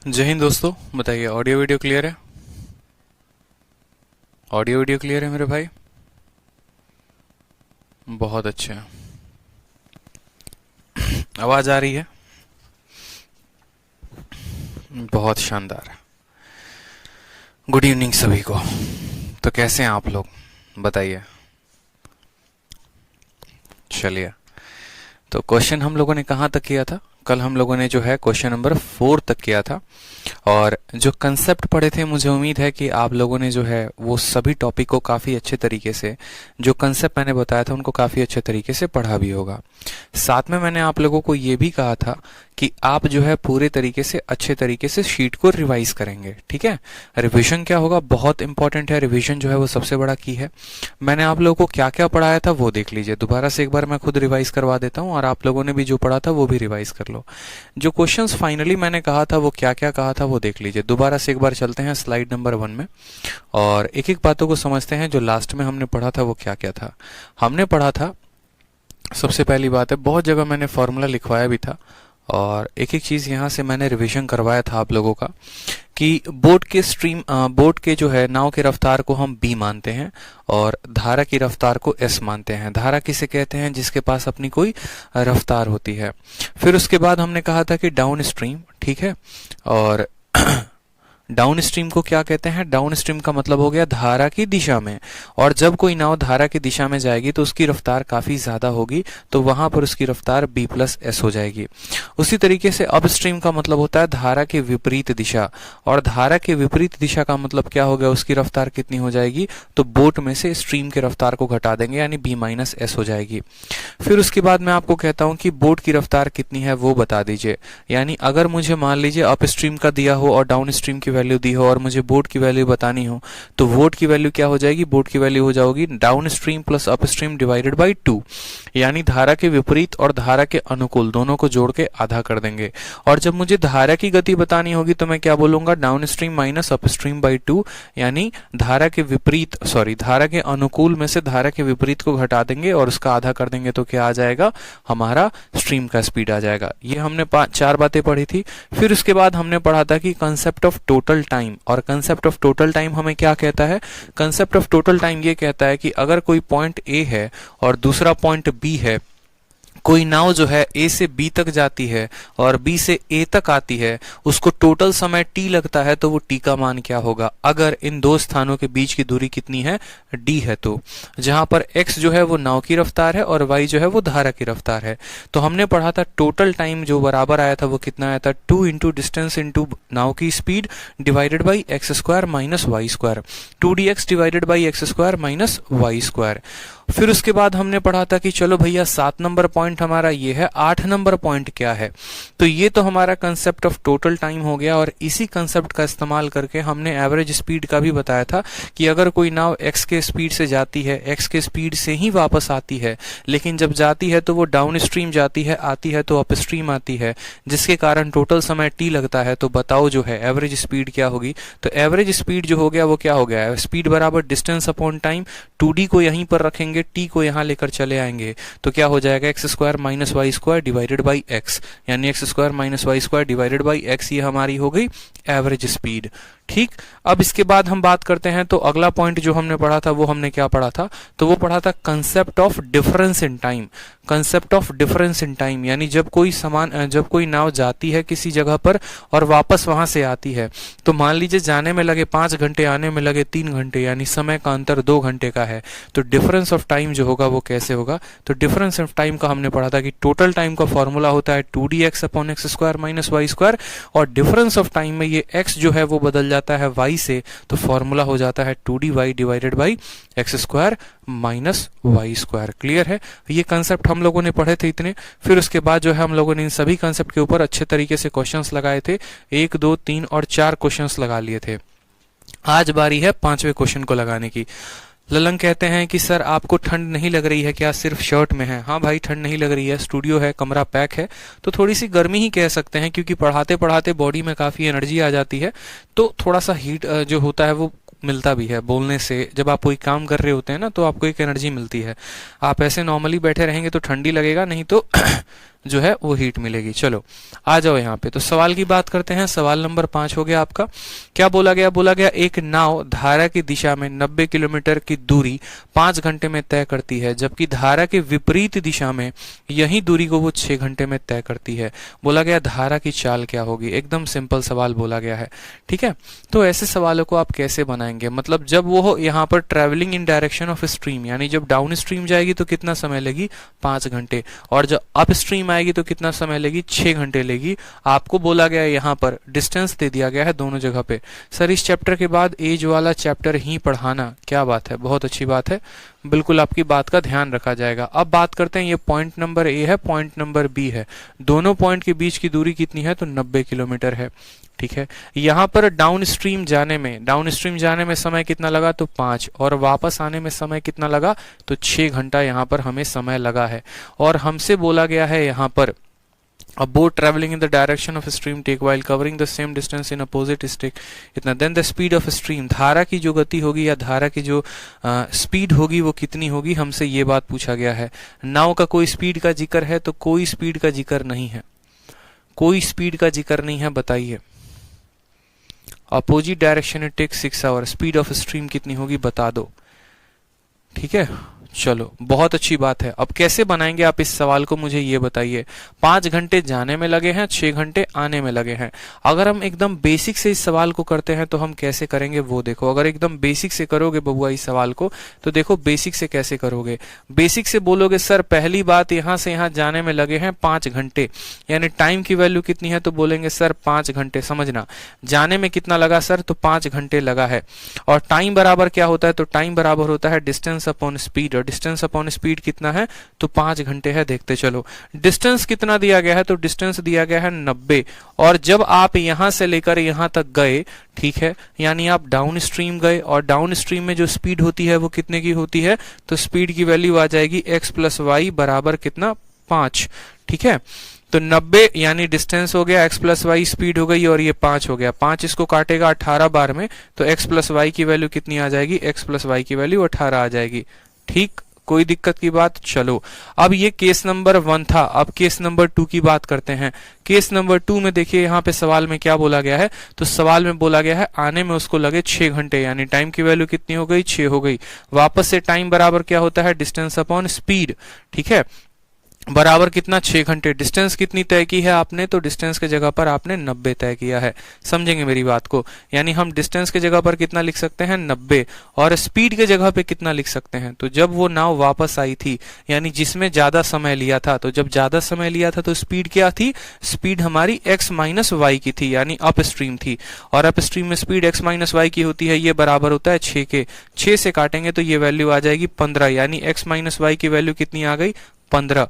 जय हिंद दोस्तों। बताइए, ऑडियो वीडियो क्लियर है? ऑडियो वीडियो क्लियर है मेरे भाई? बहुत अच्छा। आवाज आ रही है? बहुत शानदार। गुड इवनिंग सभी को। तो कैसे हैं आप लोग, बताइए। चलिए, तो क्वेश्चन हम लोगों ने कहाँ तक किया था? कल हम लोगों ने जो है क्वेश्चन नंबर 4 तक किया था, और जो कंसेप्ट पढ़े थे, मुझे उम्मीद है कि आप लोगों ने जो है वो सभी टॉपिक को काफ़ी अच्छे तरीके से, जो कंसेप्ट मैंने बताया था उनको काफ़ी अच्छे तरीके से पढ़ा भी होगा। साथ में मैंने आप लोगों को ये भी कहा था कि आप जो है पूरे तरीके से अच्छे तरीके से शीट को रिवाइज करेंगे। ठीक है, रिवीजन क्या होगा, बहुत इंपॉर्टेंट है। रिवीजन जो है वो सबसे बड़ा की है। मैंने आप लोगों को क्या क्या पढ़ाया था वो देख लीजिए। दोबारा से एक बार मैं खुद रिवाइज करवा देता हूँ, और आप लोगों ने भी जो पढ़ा था वो भी रिवाइज कर लो। जो क्वेश्चंस फाइनली मैंने कहा था वो क्या क्या कहा था वो देख लीजिए। दोबारा से एक बार चलते हैं स्लाइड नंबर 1 में, और एक एक बातों को समझते हैं। जो लास्ट में हमने पढ़ा था वो क्या क्या था। हमने पढ़ा था, सबसे पहली बात है, बहुत जगह मैंने फॉर्मूला लिखवाया भी था, और एक एक चीज यहाँ से मैंने रिवीजन करवाया था आप लोगों का, कि बोट के जो है नाव की रफ्तार को हम b मानते हैं, और धारा की रफ्तार को s मानते हैं। धारा किसे कहते हैं? जिसके पास अपनी कोई रफ्तार होती है। फिर उसके बाद हमने कहा था कि डाउन स्ट्रीम, ठीक है, और डाउन स्ट्रीम को क्या कहते हैं? डाउन स्ट्रीम का मतलब हो गया धारा की दिशा में, और जब कोई नाव धारा की दिशा में जाएगी तो उसकी रफ्तार काफी ज्यादा होगी, तो वहां पर उसकी रफ्तार b प्लस एस हो जाएगी। उसी तरीके से अप स्ट्रीम का मतलब होता है धारा के विपरीत दिशा, और धारा के विपरीत दिशा का मतलब क्या हो गया? उसकी रफ्तार कितनी हो जाएगी? तो बोट में से स्ट्रीम के रफ्तार को घटा देंगे, यानी b माइनस एस हो जाएगी। फिर उसके बाद मैं आपको कहता हूं कि बोट की रफ्तार कितनी है वो बता दीजिए। यानी अगर मुझे मान लीजिए अप स्ट्रीम का दिया हो और डाउन स्ट्रीम की वैल्यू दी हो, और मुझे बोट की वैल्यू बतानी हो, तो बोट की वैल्यू क्या हो जाएगी? बोट की वैल्यू हो जाएगी down stream plus up stream divided by 2, यानी धारा के विपरीत और धारा के अनुकूल दोनों को जोड़ के आधा कर देंगे। और जब मुझे धारा की गति बतानी होगी तो मैं क्या बोलूंगा? Down stream minus up stream by 2, यानी धारा के विपरीत, धारा के अनुकूल में से धारा के विपरीत को घटा देंगे और उसका आधा कर देंगे, तो क्या आ जाएगा? हमारा स्ट्रीम का स्पीड आ जाएगा। ये हमने 4 बातें पढ़ी थी। फिर उसके बाद हमने पढ़ा था कि कंसेप्ट ऑफ टोटल टाइम, और कंसेप्ट ऑफ टोटल टाइम हमें क्या कहता है? कंसेप्ट ऑफ टोटल टाइम ये कहता है कि अगर कोई पॉइंट ए है और दूसरा पॉइंट बी है, कोई नाव जो है ए से बी तक जाती है और बी से ए तक आती है, उसको टोटल समय टी लगता है, तो वो टी का मान क्या होगा? अगर इन दो स्थानों के बीच की दूरी कितनी है? डी है। तो जहां पर एक्स जो है वो नाव की रफ्तार है और वाई जो है वो धारा की रफ्तार है। तो हमने पढ़ा था टोटल टाइम जो बराबर आया था वो कितना आया था? 2 इंटू डिस्टेंस इंटू नाव की speed divided by x square minus y square, 2dx divided by x square minus y square. फिर उसके बाद हमने पढ़ा था कि चलो भैया 7 नंबर पॉइंट हमारा ये है, 8 नंबर पॉइंट क्या है? तो ये तो हमारा कंसेप्ट ऑफ टोटल टाइम हो गया, और इसी कंसेप्ट का इस्तेमाल करके हमने एवरेज स्पीड का भी बताया था कि अगर कोई नाव x के स्पीड से जाती है, x के स्पीड से ही वापस आती है, लेकिन जब जाती है तो वो डाउन स्ट्रीम जाती है, आती है तो अप स्ट्रीम आती है, जिसके कारण टोटल समय t लगता है, तो बताओ जो है एवरेज स्पीड क्या होगी? तो एवरेज स्पीड जो हो गया वो क्या हो गया है? स्पीड बराबर डिस्टेंस अपॉन टाइम। 2d को यहीं पर रखेंगे, टी को यहां लेकर चले आएंगे, तो क्या हो जाएगा? X square minus y square divided by x, यानी x square minus y square divided by x, ये हमारी हो गई एवरेज स्पीड। ठीक, अब इसके बाद हम बात करते हैं, तो अगला पॉइंट जो हमने पढ़ा था वो हमने क्या पढ़ा था? तो वो पढ़ा था concept of difference in time. Concept of difference in time, यानी जब कोई नाव जाती है किसी जगह पर और वापस वहां से आती है, तो मान लीजिए जाने में लगे 5 घंटे, आने में लगे 3 घंटे, यानी समय का अंतर 2 घंटे का है, तो डिफरेंस ऑफ टाइम जो होगा वो कैसे होगा? तो डिफरेंस ऑफ टाइम का हमने पढ़ा था कि टोटल टाइम का फॉर्मूला होता है 2dx upon x square minus y square, और डिफरेंस ऑफ टाइम में ये x जो है वो बदल जाता है y से, तो फॉर्मूला हो जाता है 2dy divided by x square minus y square. Clear है? ये कंसेप्ट हम लोगों ने पढ़े थे इतने। फिर उसके बाद जो है हम लोगों ने इन सभी कंसेप्ट के ऊपर अच्छे तरीके से क्वेश्चंस लगाए थे। 1, 2, 3 और 4 क्वेश्चंस लगा लिए थे। आज बारी है 5वें क्वेश्चन को लगाने की। ललन कहते हैं कि सर आपको ठंड नहीं लग रही है क्या? सिर्फ शर्ट में है। हाँ भाई, ठंड नहीं लग रही है, स्टूडियो है, कमरा पैक है, तो थोड़ी सी गर्मी ही कह सकते हैं, क्योंकि पढ़ाते पढ़ाते बॉडी में काफी एनर्जी आ जाती है, तो थोड़ा सा हीट जो होता है वो मिलता भी है बोलने से। जब आप कोई काम कर रहे होते हैं ना तो आपको एक एनर्जी मिलती है। आप ऐसे नॉर्मली बैठे रहेंगे तो ठंडी लगेगा, नहीं तो जो है वो हीट मिलेगी। चलो आ जाओ यहाँ पे, तो सवाल की बात करते हैं। सवाल नंबर 5 हो गया आपका। क्या बोला गया? बोला गया एक नाव धारा की दिशा में 90 किलोमीटर की दूरी 5 घंटे में तय करती है, जबकि धारा के विपरीत दिशा में यही दूरी को वो 6 घंटे में तय करती है। बोला गया धारा की चाल क्या होगी। एकदम सिंपल सवाल बोला गया है, ठीक है। तो ऐसे सवालों को आप कैसे बनाएंगे? मतलब जब वो यहाँ पर travelling in direction of stream, यानी जब डाउन स्ट्रीम जाएगी तो कितना समय लेगी? 5 घंटे। और जब अप स्ट्रीम आएगी तो कितना समय लेगी? 6 घंटे लेगी। आपको बोला गया है यहाँ पर डिस्टेंस दे दिया गया है दोनों जगह पे। सर इस चैप्टर के बाद एज वाला चैप्टर ही पढ़ाना, क्या बात है, बहुत अच्छी बात है। बिल्कुल आपकी बात का ध्यान रखा जाएगा। अब बात करते हैं, ये पॉइंट नंबर ए है, पॉइंट नंबर बी है। दोनों पॉइंट के बीच की दूरी कितनी है? तो 90 किलोमीटर है, ठीक है। यहाँ पर डाउन स्ट्रीम जाने में समय कितना लगा? तो 5। और वापस आने में समय कितना लगा? तो 6 घंटा यहाँ पर हमें समय लगा है। और हमसे बोला गया है यहाँ पर a boat traveling in the direction of a stream take while covering the same distance in opposite stick इतना, then the speed of a stream, धारा की जो गति होगी या धारा की जो स्पीड होगी वो कितनी होगी, हमसे ये बात पूछा गया है। नाव का कोई स्पीड का जिक्र है? तो कोई स्पीड का जिक्र नहीं है, कोई स्पीड का जिक्र नहीं है। बताइए, opposite direction it take 6 hour, speed of stream कितनी होगी बता दो, ठीक है। चलो बहुत अच्छी बात है। अब कैसे बनाएंगे आप इस सवाल को, मुझे ये बताइए। 5 घंटे जाने में लगे हैं, 6 घंटे आने में लगे हैं। अगर हम एकदम बेसिक से इस सवाल को करते हैं तो हम कैसे करेंगे वो देखो। अगर एकदम बेसिक से करोगे बबुआ इस सवाल को, तो देखो बेसिक से कैसे करोगे। बेसिक से बोलोगे सर पहली बात यहां से यहां जाने में लगे हैं 5 घंटे, यानी टाइम की वैल्यू कितनी है? तो बोलेंगे सर 5 घंटे। समझना, जाने में कितना लगा सर? तो 5 घंटे लगा है। और टाइम बराबर क्या होता है? तो टाइम बराबर होता है डिस्टेंस अपॉन स्पीड, और डिस्टेंस अपॉन स्पीड कितना है? तो 5 घंटे है। देखते चलो, डिस्टेंस कितना दिया गया है? तो डिस्टेंस दिया गया है 90। और जब आप यहां से लेकर यहां तक गए, ठीक है, यानी आप डाउन स्ट्रीम गए, और डाउन स्ट्रीम में जो स्पीड होती है वो कितने की होती है? तो स्पीड की वैल्यू आ जाएगी x प्लस वाई बराबर कितना? 5, ठीक है। तो 90 यानी डिस्टेंस हो गया, x प्लस वाई स्पीड हो गई, और ये 5 हो गया। 5 इसको काटेगा 18 बार में, तो x प्लस वाई की वैल्यू कितनी आ जाएगी? x प्लस वाई की वैल्यू 18 आ जाएगी, ठीक। कोई दिक्कत की बात? चलो अब ये केस नंबर 1 था। अब केस नंबर 2 की बात करते हैं। केस नंबर 2 में देखिए यहाँ पे सवाल में क्या बोला गया है? तो सवाल में बोला गया है आने में उसको लगे 6 घंटे, यानी टाइम की वैल्यू कितनी हो गई? 6 हो गई। वापस से टाइम बराबर क्या होता है? डिस्टेंस अपॉन स्पीड, ठीक है, बराबर कितना? 6 घंटे। डिस्टेंस कितनी तय की है आपने? तो डिस्टेंस के जगह पर आपने 90 तय किया है। समझेंगे मेरी बात को, यानी हम डिस्टेंस के जगह पर कितना लिख सकते हैं? 90। और स्पीड के जगह पे कितना लिख सकते हैं? तो जब वो नाव वापस आई थी, यानी जिसमें ज्यादा समय लिया था, तो जब ज्यादा समय लिया था तो स्पीड क्या थी? स्पीड हमारी x माइनस वाई की थी, यानी अप स्ट्रीम थी। और अप स्ट्रीम में स्पीड x माइनस वाई की होती है, ये बराबर होता है 6 के। 6 से काटेंगे तो ये वैल्यू आ जाएगी 15, यानी x माइनस वाई की वैल्यू कितनी आ गई? 15।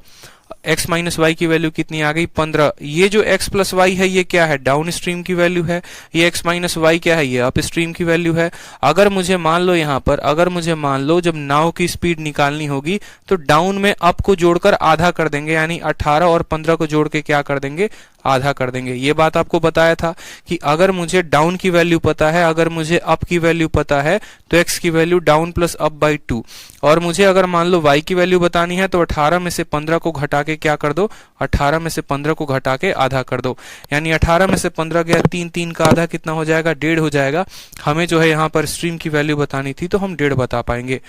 x माइनस वाई की वैल्यू कितनी आ गई? 15। ये जो x प्लस वाई है ये क्या है? डाउन स्ट्रीम की वैल्यू है। ये x माइनस वाई क्या है? ये अप स्ट्रीम की वैल्यू है। अगर मुझे मान लो यहाँ पर, अगर मुझे मान लो जब नाव की स्पीड निकालनी होगी तो डाउन में अप को जोड़कर आधा कर देंगे, यानी 18 और 15 को जोड़ के क्या कर देंगे? आधा कर देंगे। ये बात आपको बताया था कि अगर मुझे डाउन की वैल्यू पता है, अगर मुझे अप की वैल्यू पता है, तो x की value down plus up by 2, और मुझे अगर मान लो y की वैल्यू बतानी है तो 18 में से 15 को घटा के क्या कर दो? 18 में से 15 को घटा के आधा कर दो, यानी 18 में से 15 गया 3, 3 का आधा कितना हो जाएगा? 1.5 हो जाएगा। हमें जो है यहाँ पर स्ट्रीम की वैल्यू बतानी थी तो हम 1.5 बता पाएंगे,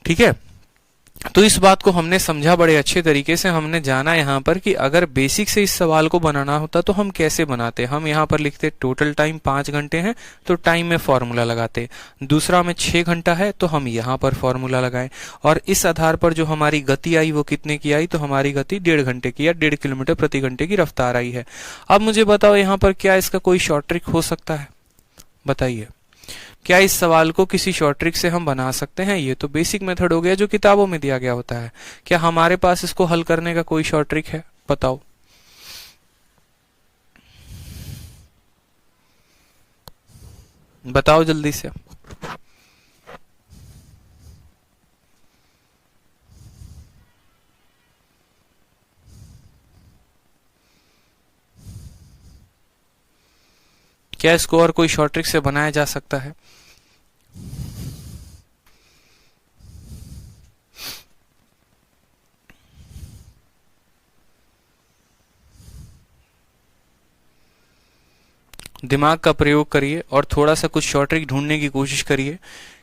ठीक है। तो इस बात को हमने समझा बड़े अच्छे तरीके से। हमने जाना यहाँ पर कि अगर बेसिक से इस सवाल को बनाना होता तो हम कैसे बनाते। हम यहाँ पर लिखते टोटल टाइम 5 घंटे है तो टाइम में फॉर्मूला लगाते। दूसरा में 6 घंटा है तो हम यहाँ पर फॉर्मूला लगाएं, और इस आधार पर जो हमारी गति आई वो कितने की आई? तो हमारी गति 1.5 घंटे की या 1.5 किलोमीटर प्रति घंटे की रफ्तार आई है। अब मुझे बताओ यहाँ पर क्या इसका कोई शॉर्ट ट्रिक हो सकता है? बताइए, क्या इस सवाल को किसी शॉर्ट ट्रिक से हम बना सकते हैं? ये तो बेसिक मेथड हो गया जो किताबों में दिया गया होता है। क्या हमारे पास इसको हल करने का कोई शॉर्ट ट्रिक है? बताओ। बताओ जल्दी से। क्या इसको और कोई शॉर्ट ट्रिक से बनाया जा सकता है? दिमाग का प्रयोग करिए और थोड़ा सा कुछ शॉर्ट ट्रिक ढूंढने की कोशिश करिए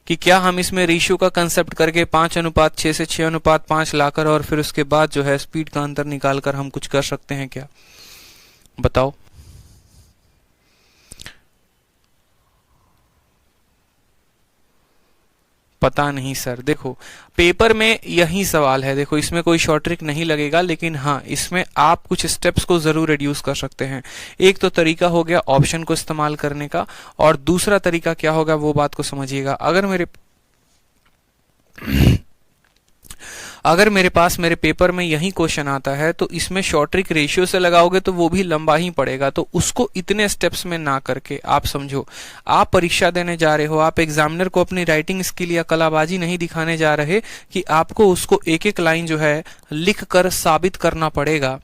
कि क्या हम इसमें रेशियो का कंसेप्ट करके 5:6 से 6:5 लाकर और फिर उसके बाद जो है स्पीड का अंतर निकालकर हम कुछ कर सकते हैं क्या? बताओ। पता नहीं सर। देखो पेपर में यही सवाल है, देखो इसमें कोई शॉर्ट ट्रिक नहीं लगेगा, लेकिन हाँ इसमें आप कुछ स्टेप्स को जरूर रिड्यूस कर सकते हैं। एक तो तरीका हो गया ऑप्शन को इस्तेमाल करने का, और दूसरा तरीका क्या होगा वो बात को समझिएगा। अगर मेरे पास मेरे पेपर में यही क्वेश्चन आता है तो इसमें शॉर्ट ट्रिक रेशियो से लगाओगे तो वो भी लंबा ही पड़ेगा, तो उसको इतने स्टेप्स में ना करके आप समझो, आप परीक्षा देने जा रहे हो, आप एग्जामिनर को अपनी राइटिंग स्किल या कलाबाजी नहीं दिखाने जा रहे कि आपको उसको एक एक लाइन जो है लिख कर साबित करना पड़ेगा।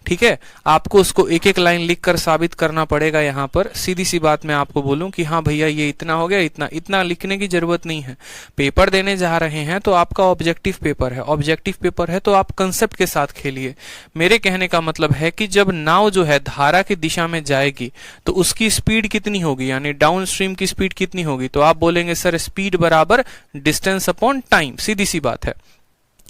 ठीक है, आपको उसको एक एक लाइन लिखकर साबित करना पड़ेगा। यहाँ पर सीधी सी बात मैं आपको बोलूं कि हाँ भैया ये इतना हो गया, इतना इतना लिखने की जरूरत नहीं है। पेपर देने जा रहे हैं तो आपका ऑब्जेक्टिव पेपर है, ऑब्जेक्टिव पेपर है तो आप कंसेप्ट के साथ खेलिए। मेरे कहने का मतलब है कि जब नाव जो है धारा की दिशा में जाएगी तो उसकी स्पीड कितनी होगी, यानी डाउन स्ट्रीम की स्पीड कितनी होगी, तो आप बोलेंगे सर स्पीड बराबर डिस्टेंस अपॉन टाइम, सीधी सी बात है।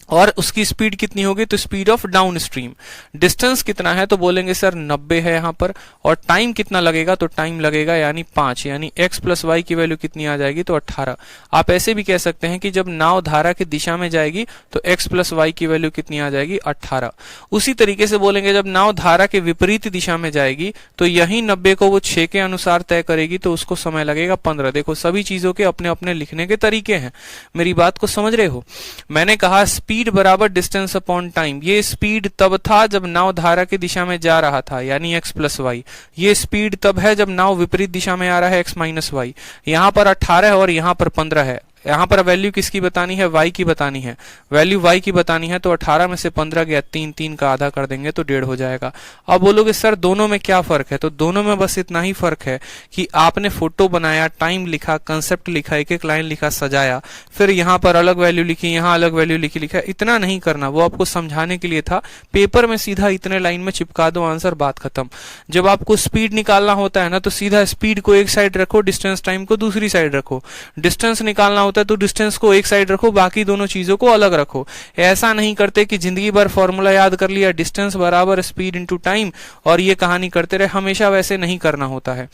और उसकी स्पीड कितनी होगी, तो speed of down stream. Distance कितना है तो बोलेंगे सर 90 है यहाँ पर, और टाइम कितना लगेगा, तो टाइम लगेगा यानी 5, यानी x प्लस वाई की वैल्यू कितनी आ जाएगी, तो 18। आप ऐसे भी कह सकते हैं कि जब नाव धारा की दिशा में जाएगी तो x प्लस वाई की वैल्यू कितनी आ जाएगी, 18। उसी तरीके से बोलेंगे जब नाव धारा के विपरीत दिशा में जाएगी तो यही 90 को वो 6 के अनुसार तय करेगी तो उसको समय लगेगा 15। देखो सभी चीजों के अपने अपने लिखने के तरीके हैं, मेरी बात को समझ रहे हो। मैंने कहा स्पीड बराबर डिस्टेंस अपॉन टाइम, ये स्पीड तब था जब नाव धारा की दिशा में जा रहा था यानी x प्लस वाई। ये स्पीड तब है जब नाव विपरीत दिशा में आ रहा है x माइनस वाई। यहाँ पर 18 है और यहाँ पर 15 है। यहाँ पर वैल्यू किसकी बतानी है, y की बतानी है, वैल्यू y की बतानी है, तो 18 में से 15 गया 3, 3 का आधा कर देंगे तो 1.5 हो जाएगा। अब बोलोगे सर दोनों में क्या फर्क है, तो दोनों में बस इतना ही फर्क है कि आपने फोटो बनाया, टाइम लिखा, कंसेप्ट लिखा, एक एक लाइन लिखा, सजाया, फिर यहाँ पर अलग वैल्यू लिखी, यहाँ अलग वैल्यू लिखा। इतना नहीं करना, वो आपको समझाने के लिए था। पेपर में सीधा इतने लाइन में चिपका दो आंसर, बात खत्म। जब आपको स्पीड निकालना होता है ना तो सीधा स्पीड को एक साइड रखो, डिस्टेंस टाइम को दूसरी साइड रखो। डिस्टेंस निकालना होता है तो डिस्टेंस को एक साइड रखो, बाकी दोनों चीजों को अलग रखो। ऐसा नहीं करते कि जिंदगी भर फॉर्मूला याद कर लिया डिस्टेंस बराबर स्पीड इनटू टाइम और ये कहानी करते रहे, हमेशा वैसे नहीं करना होता है।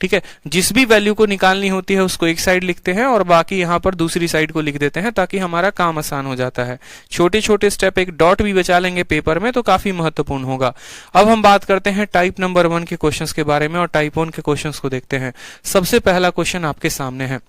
ठीक है, जिस भी वैल्यू को निकालनी होती है उसको एक साइड लिखते हैं और बाकी यहाँ पर दूसरी साइड को लिख देते हैं ताकि हमारा काम आसान हो जाता है। छोटे छोटे स्टेप, एक डॉट भी बचा लेंगे पेपर में तो काफी महत्वपूर्ण होगा। अब हम बात करते हैं टाइप नंबर 1 के क्वेश्चंस के बारे में और टाइप 1 के क्वेश्चंस को देखते हैं। सबसे पहला क्वेश्चन आपके सामने है,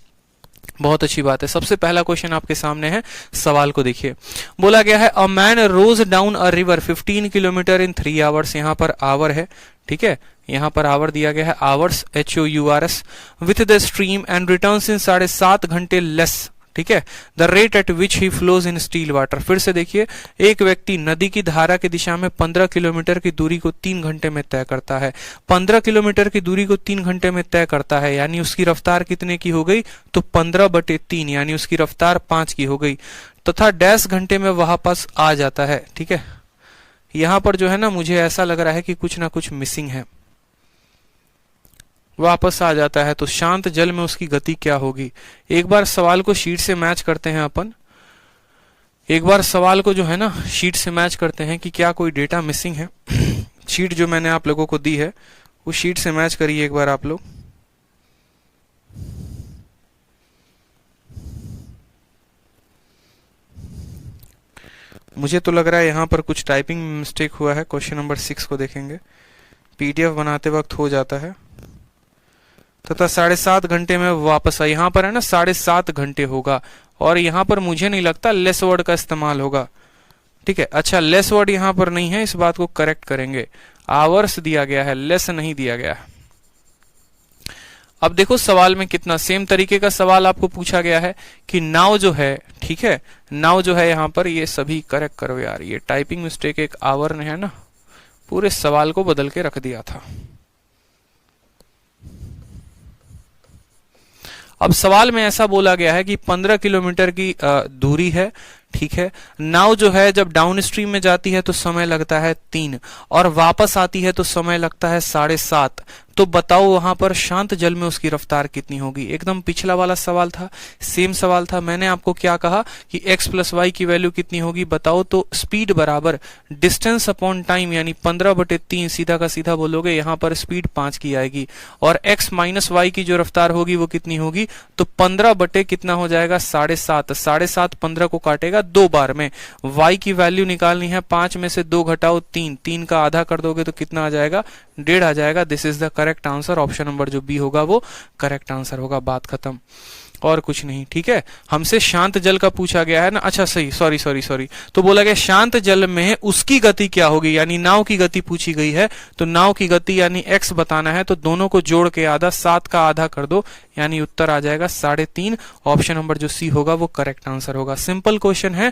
बहुत अच्छी बात है। सबसे पहला क्वेश्चन आपके सामने है, सवाल को देखिए। बोला गया है a man rows down a river 15 kilometre in 3 hours. यहाँ पर आवर है, ठीक है, यहाँ पर आवर दिया गया है, hours HOURS with the stream and returns in 7.5 घंटे लेस। ठीक है, the rate at which he flows in still water. फिर से देखिए, एक व्यक्ति नदी की धारा की दिशा में 15 किलोमीटर की दूरी को 3 घंटे में तय करता है। 15 किलोमीटर की दूरी को 3 घंटे में तय करता है यानी उसकी रफ्तार कितने की हो गई, तो 15/3 यानी उसकी रफ्तार 5 की हो गई, तथा डैश घंटे में वापस आ जाता है। ठीक है, यहां पर जो है ना मुझे ऐसा लग रहा है कि कुछ ना कुछ मिसिंग है। वापस आ जाता है तो शांत जल में उसकी गति क्या होगी। एक बार सवाल को शीट से मैच करते हैं अपन, एक बार सवाल को जो है ना शीट से मैच करते हैं कि क्या कोई डेटा मिसिंग है। शीट जो मैंने आप लोगों को दी है उस शीट से मैच करिए एक बार आप लोग। मुझे तो लग रहा है यहाँ पर कुछ टाइपिंग मिस्टेक हुआ है। क्वेश्चन नंबर 6 को देखेंगे, PDF बनाते वक्त हो जाता है, तथा 7.5 घंटे में वापस आए। यहाँ पर है ना 7.5 घंटे होगा और यहाँ पर मुझे नहीं लगता लेस वर्ड का इस्तेमाल होगा। ठीक है, अच्छा लेस वर्ड यहाँ पर नहीं है, इस बात को करेक्ट करेंगे। आवर्स दिया गया है, लेस नहीं दिया गया है। अब देखो सवाल में कितना सेम तरीके का सवाल आपको पूछा गया है कि नाव जो है, ठीक है, नाव जो है यहाँ पर, ये सभी करेक्ट करो यार, ये टाइपिंग मिस्टेक एक आवर ने है ना पूरे सवाल को बदल के रख दिया था। अब सवाल में ऐसा बोला गया है कि 15 किलोमीटर की दूरी है, ठीक है, नाव जो है जब डाउन स्ट्रीम में जाती है तो समय लगता है 3 और वापस आती है तो समय लगता है 7.5। तो बताओ वहां पर शांत जल में उसकी रफ्तार कितनी होगी। एकदम पिछला वाला सवाल था, सेम सवाल था। मैंने आपको क्या कहा कि x प्लस वाई की वैल्यू कितनी होगी बताओ, तो स्पीड बराबर डिस्टेंस अपॉन टाइम, यानी 15/3 सीधा का सीधा बोलोगे, यहाँ पर स्पीड 5 की आएगी। और x माइनस वाई की जो रफ्तार होगी वो कितनी होगी, तो 15 बटे कितना हो जाएगा 7.5, 7.5 15 को काटेगा 2 बार में। y की वैल्यू निकालनी है, 5 में से 2 घटाओ 3, 3 का आधा कर दोगे तो कितना आ जाएगा, 1.5 आ जाएगा। This is the correct answer. Option number जो बी होगा वो करेक्ट आंसर होगा। बात खत्म, और कुछ नहीं। ठीक है, हमसे शांत जल का पूछा गया है ना। अच्छा सही, सॉरी, तो बोला गया शांत जल में उसकी गति क्या होगी, यानी नाव की गति पूछी गई है। तो नाव की गति यानी x बताना है, तो दोनों को जोड़ के आधा, 7 का आधा कर दो, यानी उत्तर आ जाएगा 3.5। ऑप्शन नंबर जो सी होगा वो करेक्ट आंसर होगा। सिंपल क्वेश्चन है।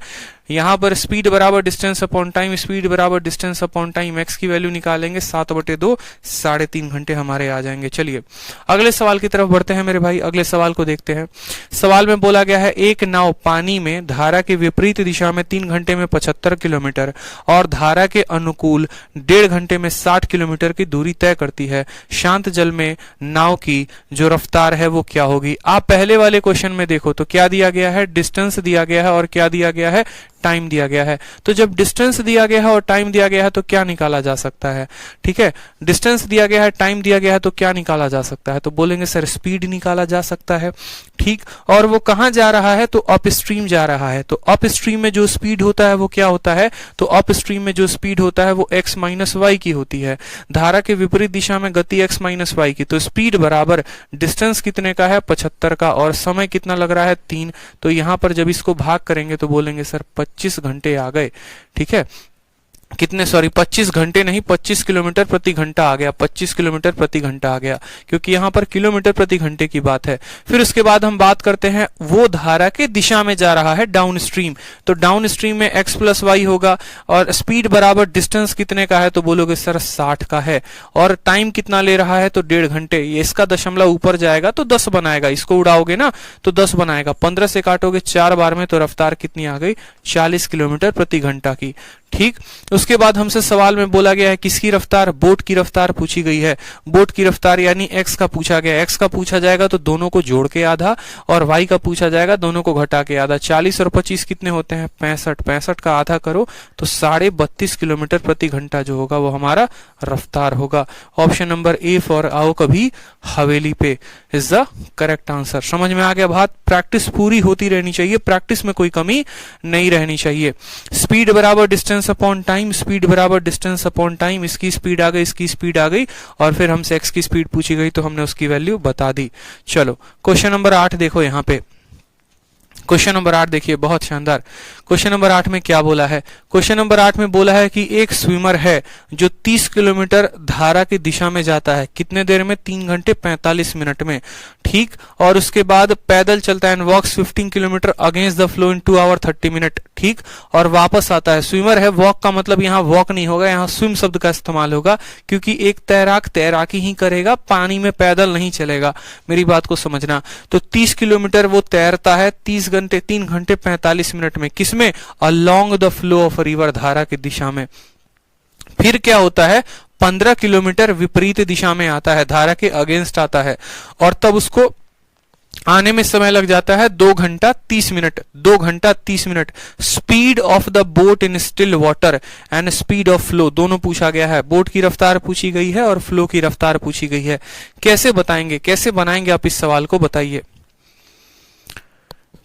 यहां पर स्पीड बराबर डिस्टेंस अपॉन टाइम, स्पीड बराबर डिस्टेंस अपॉन टाइम, x की वैल्यू निकालेंगे 7/2, 3.5 घंटे हमारे आ जाएंगे। चलिए अगले सवाल की तरफ बढ़ते हैं मेरे भाई। अगले सवाल को देखते हैं। सवाल में बोला गया है एक नाव पानी में धारा के विपरीत दिशा में 3 घंटे में 75 किलोमीटर और धारा के अनुकूल 1.5 घंटे में 60 किलोमीटर की दूरी तय करती है। शांत जल में नाव की जो रफ्तार है वो क्या होगी। आप पहले वाले क्वेश्चन में देखो तो क्या दिया गया है, डिस्टेंस दिया गया है और क्या दिया गया है, टाइम दिया गया है। तो जब डिस्टेंस दिया गया है और टाइम दिया गया है तो क्या निकाला जा सकता है। ठीक है, डिस्टेंस दिया गया है, टाइम दिया गया है, तो क्या निकाला जा सकता है, तो बोलेंगे सर स्पीड निकाला जा सकता है। ठीक, और वो कहां जा रहा है, तो अप स्ट्रीम जा रहा है। तो अप स्ट्रीम में जो स्पीड होता है वो क्या होता है, तो अप स्ट्रीम में जो स्पीड होता है वो x माइनस वाई की होती है। धारा के विपरीत दिशा में गति x माइनस वाई की, तो स्पीड बराबर डिस्टेंस कितने का है, 75 का, और समय कितना लग रहा है 3। तो यहां पर जब इसको भाग करेंगे तो बोलेंगे सर 25 घंटे आ गए। ठीक है, कितने, सॉरी 25 घंटे नहीं, 25 किलोमीटर प्रति घंटा आ गया, 25 किलोमीटर प्रति घंटा आ गया, क्योंकि यहां पर किलोमीटर प्रति घंटे की बात है। फिर उसके बाद हम बात करते हैं वो धारा के दिशा में जा रहा है डाउन स्ट्रीम, तो डाउन स्ट्रीम में x प्लस वाई होगा और स्पीड बराबर डिस्टेंस कितने का है, तो बोलोगे सर 60 का है, और टाइम कितना ले रहा है, तो 1.5 घंटे। ये इसका दशमलव ऊपर जाएगा तो 10 बनाएगा, इसको उड़ाओगे ना तो 10 बनाएगा, 15 से काटोगे 4 बार में, तो रफ्तार कितनी आ गई, 40 किलोमीटर प्रति घंटा की। ठीक, उसके बाद हमसे सवाल में बोला गया है किसकी रफ्तार, बोट की रफ्तार पूछी गई है। बोट की रफ्तार यानी x का पूछा गया, x का पूछा जाएगा तो दोनों को जोड़ के आधा, और y का पूछा जाएगा दोनों को घटा के आधा। 40 और 25 कितने होते हैं, 65, 65 का आधा करो तो 32.5 किलोमीटर प्रति घंटा जो होगा वो हमारा रफ्तार होगा। ऑप्शन नंबर ए फॉर आओ कभी हवेली पे इज द करेक्ट आंसर। समझ में आ गया बात। प्रैक्टिस पूरी होती रहनी चाहिए, प्रैक्टिस में कोई कमी नहीं रहनी चाहिए। स्पीड बराबर डिस्टेंस अपॉन टाइम, स्पीड बराबर डिस्टेंस अपॉन टाइम, इसकी स्पीड आ गई, इसकी स्पीड आ गई, और फिर हमसे x की स्पीड पूछी गई तो हमने उसकी वैल्यू बता दी। चलो क्वेश्चन नंबर 8 देखो। यहाँ पे क्वेश्चन नंबर 8 देखिए, बहुत शानदार। क्वेश्चन नंबर 8 में क्या बोला है, क्वेश्चन नंबर 8 में बोला है कि एक स्विमर है जो 30 किलोमीटर धारा की दिशा में जाता है, कितने देर में, 3 घंटे 45 मिनट में। ठीक, और उसके बाद पैदल चलता है, walks 15 kilometre against the flow in 2 hour 30 minute. ठीक, और वापस आता है। स्विमर है, वॉक का मतलब यहाँ वॉक नहीं होगा, यहाँ स्विम शब्द का इस्तेमाल होगा, क्योंकि एक तैराक तैराकी ही करेगा, पानी में पैदल नहीं चलेगा। मेरी बात को समझना। तो 30 किलोमीटर वो तैरता है 3 घंटे 45 मिनट में, किसमें, along the flow of river, धारा की दिशा में। फिर क्या होता है, 15 किलोमीटर विपरीत दिशा में आता है, धारा के अगेंस्ट आता है, और तब उसको आने में समय लग जाता है 2 घंटा 30 मिनट, 2 घंटा 30 minute. Speed of the boat in still water and speed of flow दोनों पूछा गया है। बोट की रफ्तार पूछी गई है और फ्लो की रफ्तार पूछी गई है। कैसे बताएंगे, कैसे बनाएंगे आप इस सवाल को, बताइए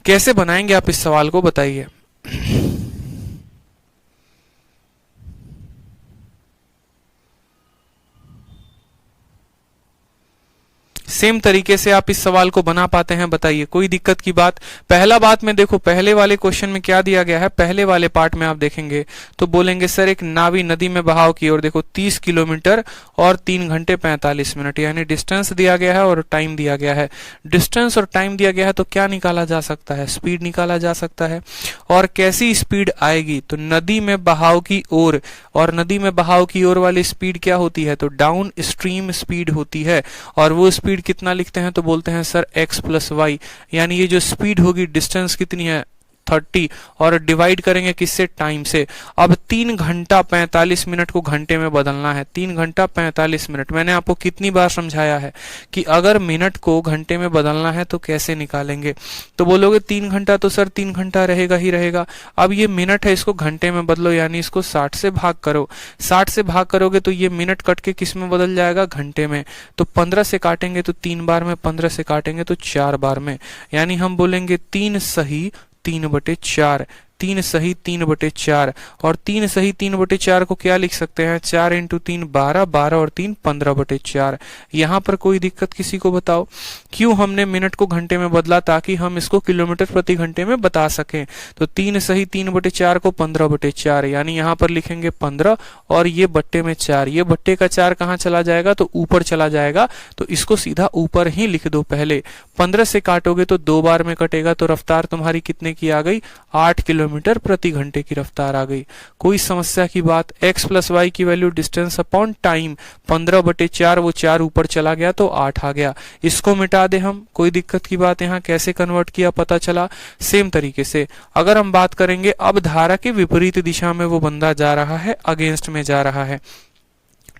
कैसे बनाएंगे आप इस सवाल को, बताइए। सेम तरीके से आप इस सवाल को बना पाते हैं, बताइए, कोई दिक्कत की बात। पहला बात में देखो, पहले वाले क्वेश्चन में क्या दिया गया है, पहले वाले पार्ट में आप देखेंगे तो बोलेंगे सर एक नावी नदी में बहाव की ओर, देखो 30 किलोमीटर और 3 घंटे 45 मिनट, यानी डिस्टेंस दिया गया है और टाइम दिया गया है। डिस्टेंस और टाइम दिया गया है तो क्या निकाला जा सकता है, स्पीड निकाला जा सकता है। और कैसी स्पीड आएगी, तो नदी में बहाव की ओर, और नदी में बहाव की ओर वाली स्पीड क्या होती है, तो डाउन स्ट्रीम स्पीड होती है। और वो स्पीड कितना लिखते हैं, तो बोलते हैं सर x प्लस वाई, यानी ये जो स्पीड होगी, डिस्टेंस कितनी है, 30 और डिवाइड करेंगे किससे, टाइम से। अब 3 घंटा 45 मिनट को घंटे में बदलना है, 3 घंटा 45 मिनट। मैंने आपको कितनी बार समझाया है कि अगर मिनट को घंटे में बदलना है तो कैसे निकालेंगे। तो बोलोगे 3 घंटा तो सर 3 घंटा रहेगा ही रहेगा। अब ये मिनट है, इसको घंटे में बदलो, यानी इसको 60 से भाग करो। 60 से भाग करोगे तो ये मिनट कट के किस में बदल जाएगा, घंटे में। तो 15 से काटेंगे तो 3 बार में, 15 से काटेंगे तो 4 बार में, यानी हम बोलेंगे 3 सही 3/4, 3 सही 3/4। और 3 सही 3/4 को क्या लिख सकते हैं, 4 × 3 12, 12 और 3 15/4। यहाँ पर कोई दिक्कत किसी को बताओ, क्यों हमने मिनट को घंटे में बदला, ताकि हम इसको किलोमीटर प्रति घंटे में बता सकें। तो 3 सही 3/4 को 15/4, यानी यहाँ पर लिखेंगे 15 और ये बट्टे में 4, ये बट्टे का 4 कहाँ चला जाएगा, तो ऊपर चला जाएगा। तो इसको सीधा ऊपर ही लिख दो पहले। 15 से काटोगे तो 2 बार में कटेगा, तो रफ्तार तुम्हारी कितने की आ गई, 8 किलोमीटर प्रति घंटे की रफ्तार आ गई। कोई समस्या की बात। x + y की वैल्यू डिस्टेंस अपॉन टाइम, 15/4, वो 4 ऊपर चला गया तो 8 आ गया। इसको मिटा दे हम, कोई दिक्कत की बात। यहाँ कैसे कन्वर्ट किया पता चला। सेम तरीके से अगर हम बात करेंगे, अब धारा के विपरीत दिशा में वो बंदा जा रहा है, अगेंस्ट में जा रहा है,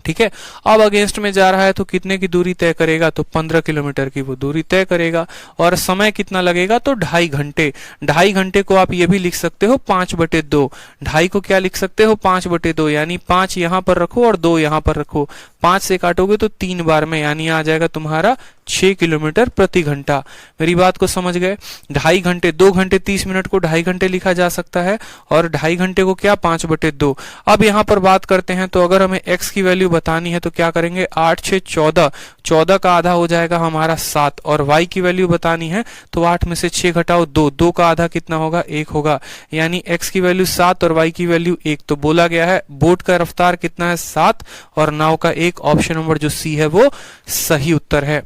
ठीक है। अब अगेंस्ट में जा रहा है तो कितने की दूरी तय करेगा, तो 15 किलोमीटर की वो दूरी तय करेगा। और समय कितना लगेगा, तो 2.5 घंटे। 2.5 घंटे को आप ये भी लिख सकते हो 5/2। 2.5 को क्या लिख सकते हो, 5/2, यानी 5 यहाँ पर रखो और 2 यहाँ पर रखो। 5 से काटोगे तो 3 बार में, यानी आ जाएगा तुम्हारा 6 किलोमीटर प्रति घंटा। मेरी बात को समझ गए। 2.5 घंटे, 2 घंटे 30 मिनट को 2.5 घंटे लिखा जा सकता है, और 2.5 घंटे को क्या, 5/2। अब यहाँ पर बात करते हैं, तो अगर हमें x की वैल्यू बतानी है तो क्या करेंगे, 8 6 14, 14 का आधा हो जाएगा हमारा 7। और y की वैल्यू बतानी है तो 8 में से 6 घटाओ 2, 2 का आधा कितना होगा, 1 होगा, यानी x की वैल्यू 7 और y की वैल्यू 1। तो बोला गया है बोट का रफ्तार कितना है, 7, और नाव का 1। ऑप्शन नंबर जो सी है वो सही उत्तर है।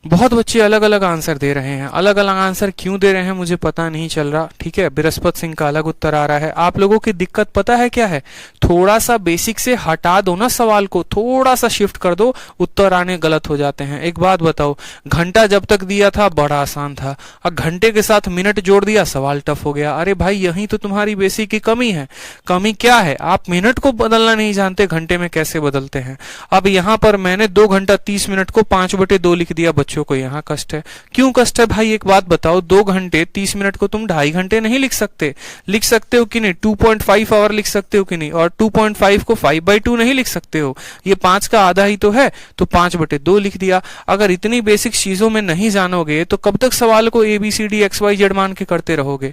बहुत बच्चे अलग अलग आंसर दे रहे हैं, अलग अलग आंसर क्यों दे रहे हैं मुझे पता नहीं चल रहा, ठीक है। बृहस्पति सिंह का अलग उत्तर आ रहा है। आप लोगों की दिक्कत पता है क्या है, थोड़ा सा बेसिक से हटा दो ना, सवाल को थोड़ा सा शिफ्ट कर दो, उत्तर आने गलत हो जाते हैं। एक बात बताओ, घंटा जब तक दिया था बड़ा आसान था, अब घंटे के साथ मिनट जोड़ दिया, सवाल टफ हो गया। अरे भाई यही तो तुम्हारी बेसिक की कमी है। कमी क्या है, आप मिनट को बदलना नहीं जानते, घंटे में कैसे बदलते हैं। अब यहाँ पर मैंने 2 घंटा 30 मिनट को 5/2 लिख दिया, बच्चों को यहाँ कष्ट है। क्यों कष्ट है भाई, एक बात बताओ, 2 घंटे 30 मिनट को तुम 2.5 घंटे नहीं लिख सकते, लिख सकते हो कि नहीं, 2.5 आवर लिख सकते हो कि नहीं, और 2.5 को 5/2 नहीं लिख सकते हो, ये 5 का आधा ही तो है, तो 5/2 लिख दिया। अगर इतनी बेसिक चीजों में नहीं जानोगे तो कब तक सवाल को ABCD XYZ मान के करते रहोगे,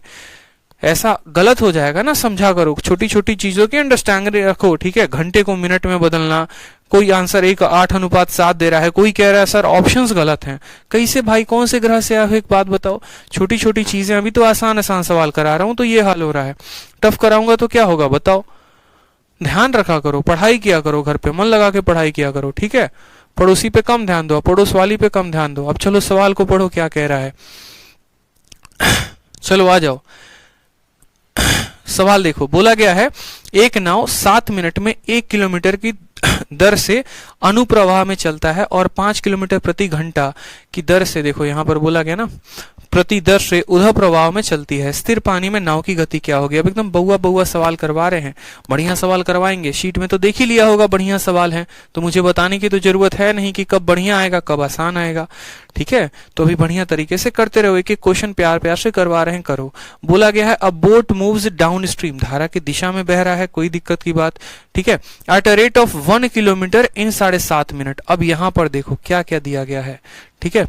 ऐसा गलत हो जाएगा ना। समझा करो, छोटी छोटी चीजों की अंडरस्टैंडिंग रखो, ठीक है। घंटे को मिनट में बदलना, कोई आंसर 8:7 दे रहा है, कोई कह रहा है सर ऑप्शंस गलत हैं। कैसे भाई, कौन से ग्रह से आए हो, एक बात बताओ। छोटी छोटी चीजें, अभी तो आसान आसान सवाल करा रहा हूं तो ये हाल हो रहा है, टफ कराऊंगा तो क्या होगा बताओ। ध्यान रखा करो, पढ़ाई किया करो, घर पे मन लगा के पढ़ाई किया करो, ठीक है। पड़ोसी पे कम ध्यान दो, पड़ोस वाली पे कम ध्यान दो। अब चलो सवाल को पढ़ो, क्या कह रहा है। चलो आ जाओ, सवाल देखो। बोला गया है एक नाव 7 मिनट में 1 किलोमीटर की दर से अनुप्रवाह में चलता है और 5 किलोमीटर प्रति घंटा की दर से, देखो यहां पर बोला गया ना, प्रति दर से उधर प्रवाह में चलती है। स्थिर पानी में नाव की गति क्या होगी। अब एकदम बउआ बउआ सवाल करवा रहे हैं, बढ़िया सवाल करवाएंगे। शीट में तो देख ही लिया होगा बढ़िया सवाल है, तो मुझे बताने की तो जरूरत है नहीं कि कब बढ़िया आएगा कब आसान आएगा, ठीक है। तो अभी बढ़िया तरीके से करते रहो, एक एक क्वेश्चन प्यार प्यार से करवा रहे हैं, करो। बोला गया है अ बोट मूव्स डाउन स्ट्रीम, धारा की दिशा में बह रहा है, कोई दिक्कत की बात, ठीक है। At a rate of 1 kilometre in 7.5 minute. अब यहां पर देखो क्या क्या दिया गया है, ठीक है।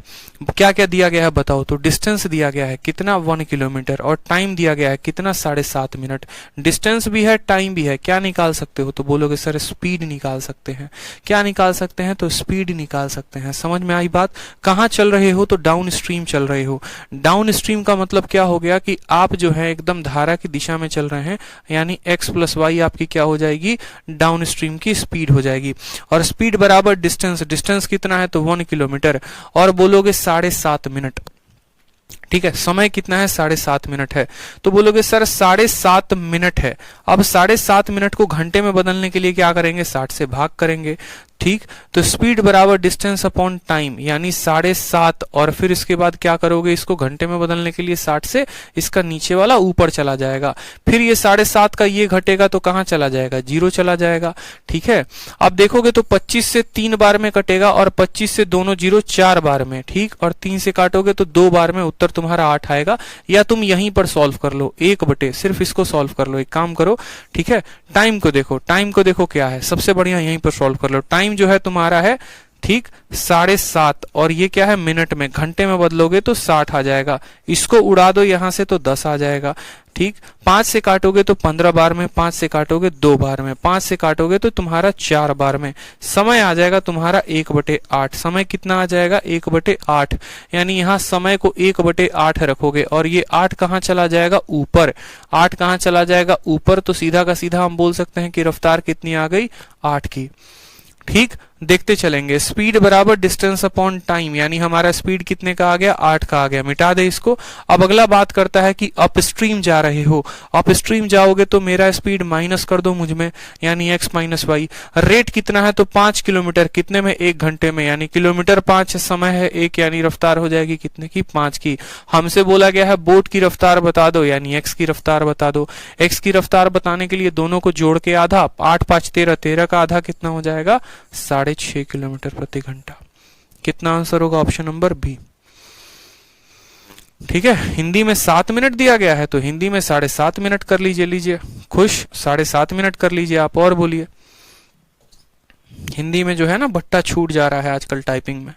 क्या क्या दिया गया है बताओ। तो डिस्टेंस दिया गया है कितना, 1 किलोमीटर, और टाइम दिया गया है कितना, 7.5 मिनट। डिस्टेंस भी है, टाइम भी है, क्या निकाल सकते हो। तो बोलोगे सर स्पीड निकाल सकते हैं। क्या निकाल सकते हैं, तो स्पीड निकाल सकते हैं। समझ में आई बात। कहाँ चल रहे हो, तो डाउन स्ट्रीम चल रहे हो। डाउन स्ट्रीम का मतलब क्या हो गया कि आप जो है एकदम धारा की दिशा में चल रहे हैं, यानी x + y आपकी क्या हो जाएगी, डाउन स्ट्रीम की स्पीड हो जाएगी। और स्पीड बराबर डिस्टेंस, डिस्टेंस कितना है, तो 1 किलोमीटर, और बोलोगे 7.5 मिनट, ठीक है। समय कितना है, 7.5 मिनट है। तो बोलोगे सर 7.5 मिनट है। अब 7.5 मिनट को घंटे में बदलने के लिए क्या करेंगे, 60 से भाग करेंगे। ठीक, तो स्पीड बराबर डिस्टेंस अपॉन टाइम, यानी 7.5, और फिर इसके बाद क्या करोगे, इसको घंटे में बदलने के लिए 60 से इसका नीचे वाला ऊपर चला जाएगा, फिर ये 7.5 का ये घटेगा तो कहाँ चला जाएगा, 0 चला जाएगा। ठीक है, अब देखोगे तो 25 से 3 बार में कटेगा और 25 से दोनों 0 4 बार में, ठीक, और 3 से काटोगे तो 2 बार में, उत्तर तुम्हारा 8 आएगा। या तुम यहीं पर सॉल्व कर लो, 1/, सिर्फ इसको सॉल्व कर लो, एक काम करो, ठीक है, टाइम को देखो, टाइम को देखो क्या है, सबसे बढ़िया यहीं पर सॉल्व कर लो। टाइम जो है तुम्हारा है, ठीक, 7.5, और ये क्या है मिनट में, घंटे में बदलोगे तो 60 आ जाएगा, इसको उड़ा दो यहां से तो 10 आ जाएगा। ठीक, 5 से काटोगे तो 15 बार में, 5 से काटोगे 2 बार में, 5 से काटोगे तो तुम्हारा 4 बार में, समय आ जाएगा तुम्हारा 1/8। समय कितना आ जाएगा, 1/8, यानी यहाँ समय को 1/8 रखोगे और ये 8 कहाँ चला जाएगा, ऊपर। 8 कहाँ चला जाएगा, ऊपर, तो सीधा का सीधा हम बोल सकते हैं कि रफ्तार कितनी आ गई, 8 की। ठीक, देखते चलेंगे, स्पीड बराबर डिस्टेंस अपॉन टाइम, यानी हमारा स्पीड कितने का आ गया, 8 का आ गया, मिटा दे इसको। अब अगला बात करता है कि अपस्ट्रीम जा रहे हो, अपस्ट्रीम जाओगे तो मेरा स्पीड माइनस कर दो मुझ में, यानी x माइनस वाई। रेट कितना है, तो 5 किलोमीटर, कितने में, 1 घंटे में, यानी किलोमीटर 5 समय है 1, यानी रफ्तार हो जाएगी कितने की, 5 की। हमसे बोला गया है बोट की रफ्तार बता दो, यानी x की रफ्तार बता दो। x की रफ्तार बताने के लिए दोनों को जोड़ के आधा, 8 5 13, 13 का आधा कितना हो जाएगा, 6.5 किलोमीटर प्रति घंटा। कितना आंसर होगा, ऑप्शन नंबर बी। ठीक है, हिंदी में 7 मिनट दिया गया है तो हिंदी में 7.5 मिनट कर लीजिए, खुश, 7.5 मिनट कर लीजिए आप, और बोलिए। हिंदी में जो है ना बट्टा छूट जा रहा है आजकल टाइपिंग में।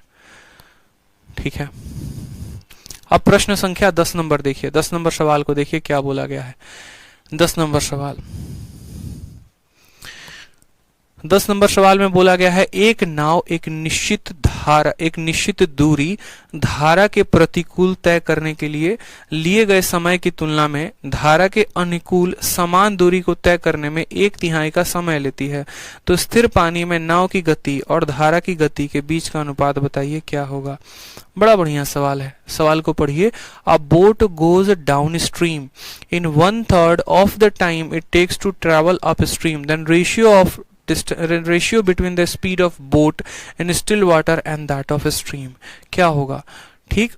ठीक है, अब प्रश्न संख्या 10 नंबर देखिए, 10 नंबर सवाल को देखिए क्या बोला गया है। 10 नंबर सवाल, 10 नंबर सवाल में बोला गया है, एक नाव एक निश्चित दूरी धारा के प्रतिकूल तय करने के लिए गए समय की तुलना में धारा के अनुकूल समान दूरी को तय करने में 1/3 का समय लेती है। तो स्थिर पानी में नाव की गति और धारा की गति के बीच का अनुपात बताइए क्या होगा। बड़ा बढ़िया सवाल है, सवाल को पढ़िए। A boat goes down stream in 1/3 of the time it takes to travel up stream, then ratio between the speed of boat in still water and that of stream क्या होगा। ठीक,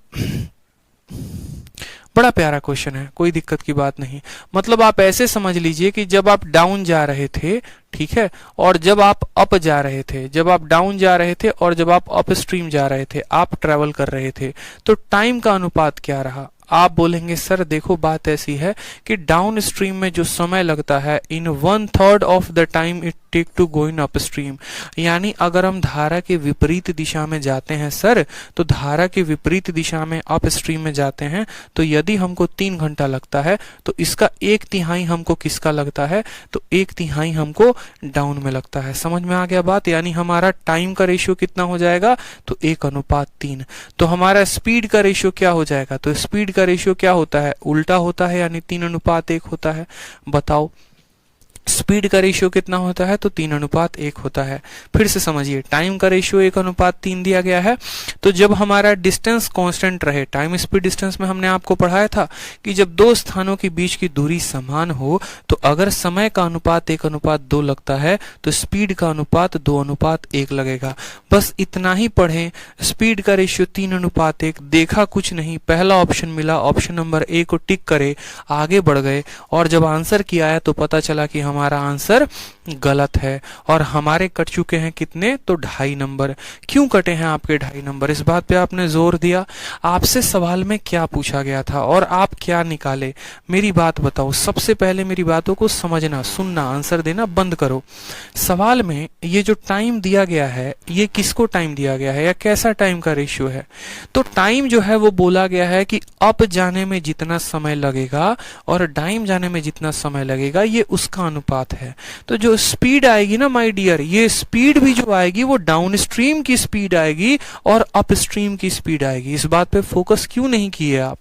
बड़ा प्यारा क्वेश्चन है, कोई दिक्कत की बात नहीं। मतलब आप ऐसे समझ लीजिए कि जब आप डाउन जा रहे थे, ठीक है, और जब आप अप जा रहे थे, जब आप डाउन जा रहे थे और जब आप अप स्ट्रीम जा रहे थे, आप ट्रेवल कर रहे थे, तो टाइम का अनुपात क्या रहा। आप बोलेंगे सर देखो बात ऐसी है कि डाउन स्ट्रीम में जो समय लगता है, in 1/3 of the time it take to go in up stream, यानी अगर हम धारा के विपरीत दिशा में जाते हैं सर, तो धारा के विपरीत दिशा में अप स्ट्रीम में जाते हैं, तो यदि हमको 3 घंटा लगता है तो इसका 1/3 हमको किसका लगता है, तो 1/3 हमको डाउन में लगता है। समझ में आ गया बात, यानी हमारा टाइम का रेशियो कितना हो जाएगा, तो 1:3। तो हमारा स्पीड का रेशियो क्या हो जाएगा, तो स्पीड का रेशियो क्या होता है, उल्टा होता है, यानी 3:1 होता है। बताओ स्पीड का रेशियो कितना होता है, तो 3:1 होता है। फिर से समझिए, टाइम का रेशियो 1:3 दिया गया है, तो जब हमारा डिस्टेंस कांस्टेंट रहे, टाइम स्पीड डिस्टेंस में हमने आपको पढ़ाया था कि जब दो स्थानों के बीच की दूरी समान हो, तो अगर समय का अनुपात 1:2 लगता है तो स्पीड का अनुपात 2:1 लगेगा। बस इतना ही पढ़ें, स्पीड का रेशियो 3:1, देखा कुछ नहीं, पहला ऑप्शन मिला, ऑप्शन नंबर ए को टिक करे, आगे बढ़ गए, और जब आंसर किया है तो पता चला कि हमारा आंसर गलत है और हमारे कट चुके हैं कितने, तो 2.5 नंबर। क्यों कटे हैं आपके 2.5 नंबर, इस बात पे आपने जोर दिया। आपसे सवाल में क्या पूछा गया था और आप क्या निकाले, मेरी बात बताओ। सबसे पहले मेरी बातों को समझना, सुनना, आंसर देना बंद करो। सवाल में ये जो टाइम दिया गया है, ये किसको टाइम दिया गया है या कैसा टाइम का रेशियो है, तो टाइम जो है वो बोला गया है कि अप जाने में जितना समय लगेगा और डाउन जाने में जितना समय लगेगा, ये उसका अनुपात है। तो जो स्पीड आएगी ना माय डियर, ये स्पीड भी जो आएगी वो डाउन स्ट्रीम की स्पीड आएगी और अप स्ट्रीम की स्पीड आएगी। इस बात पे फोकस क्यों नहीं किए आप,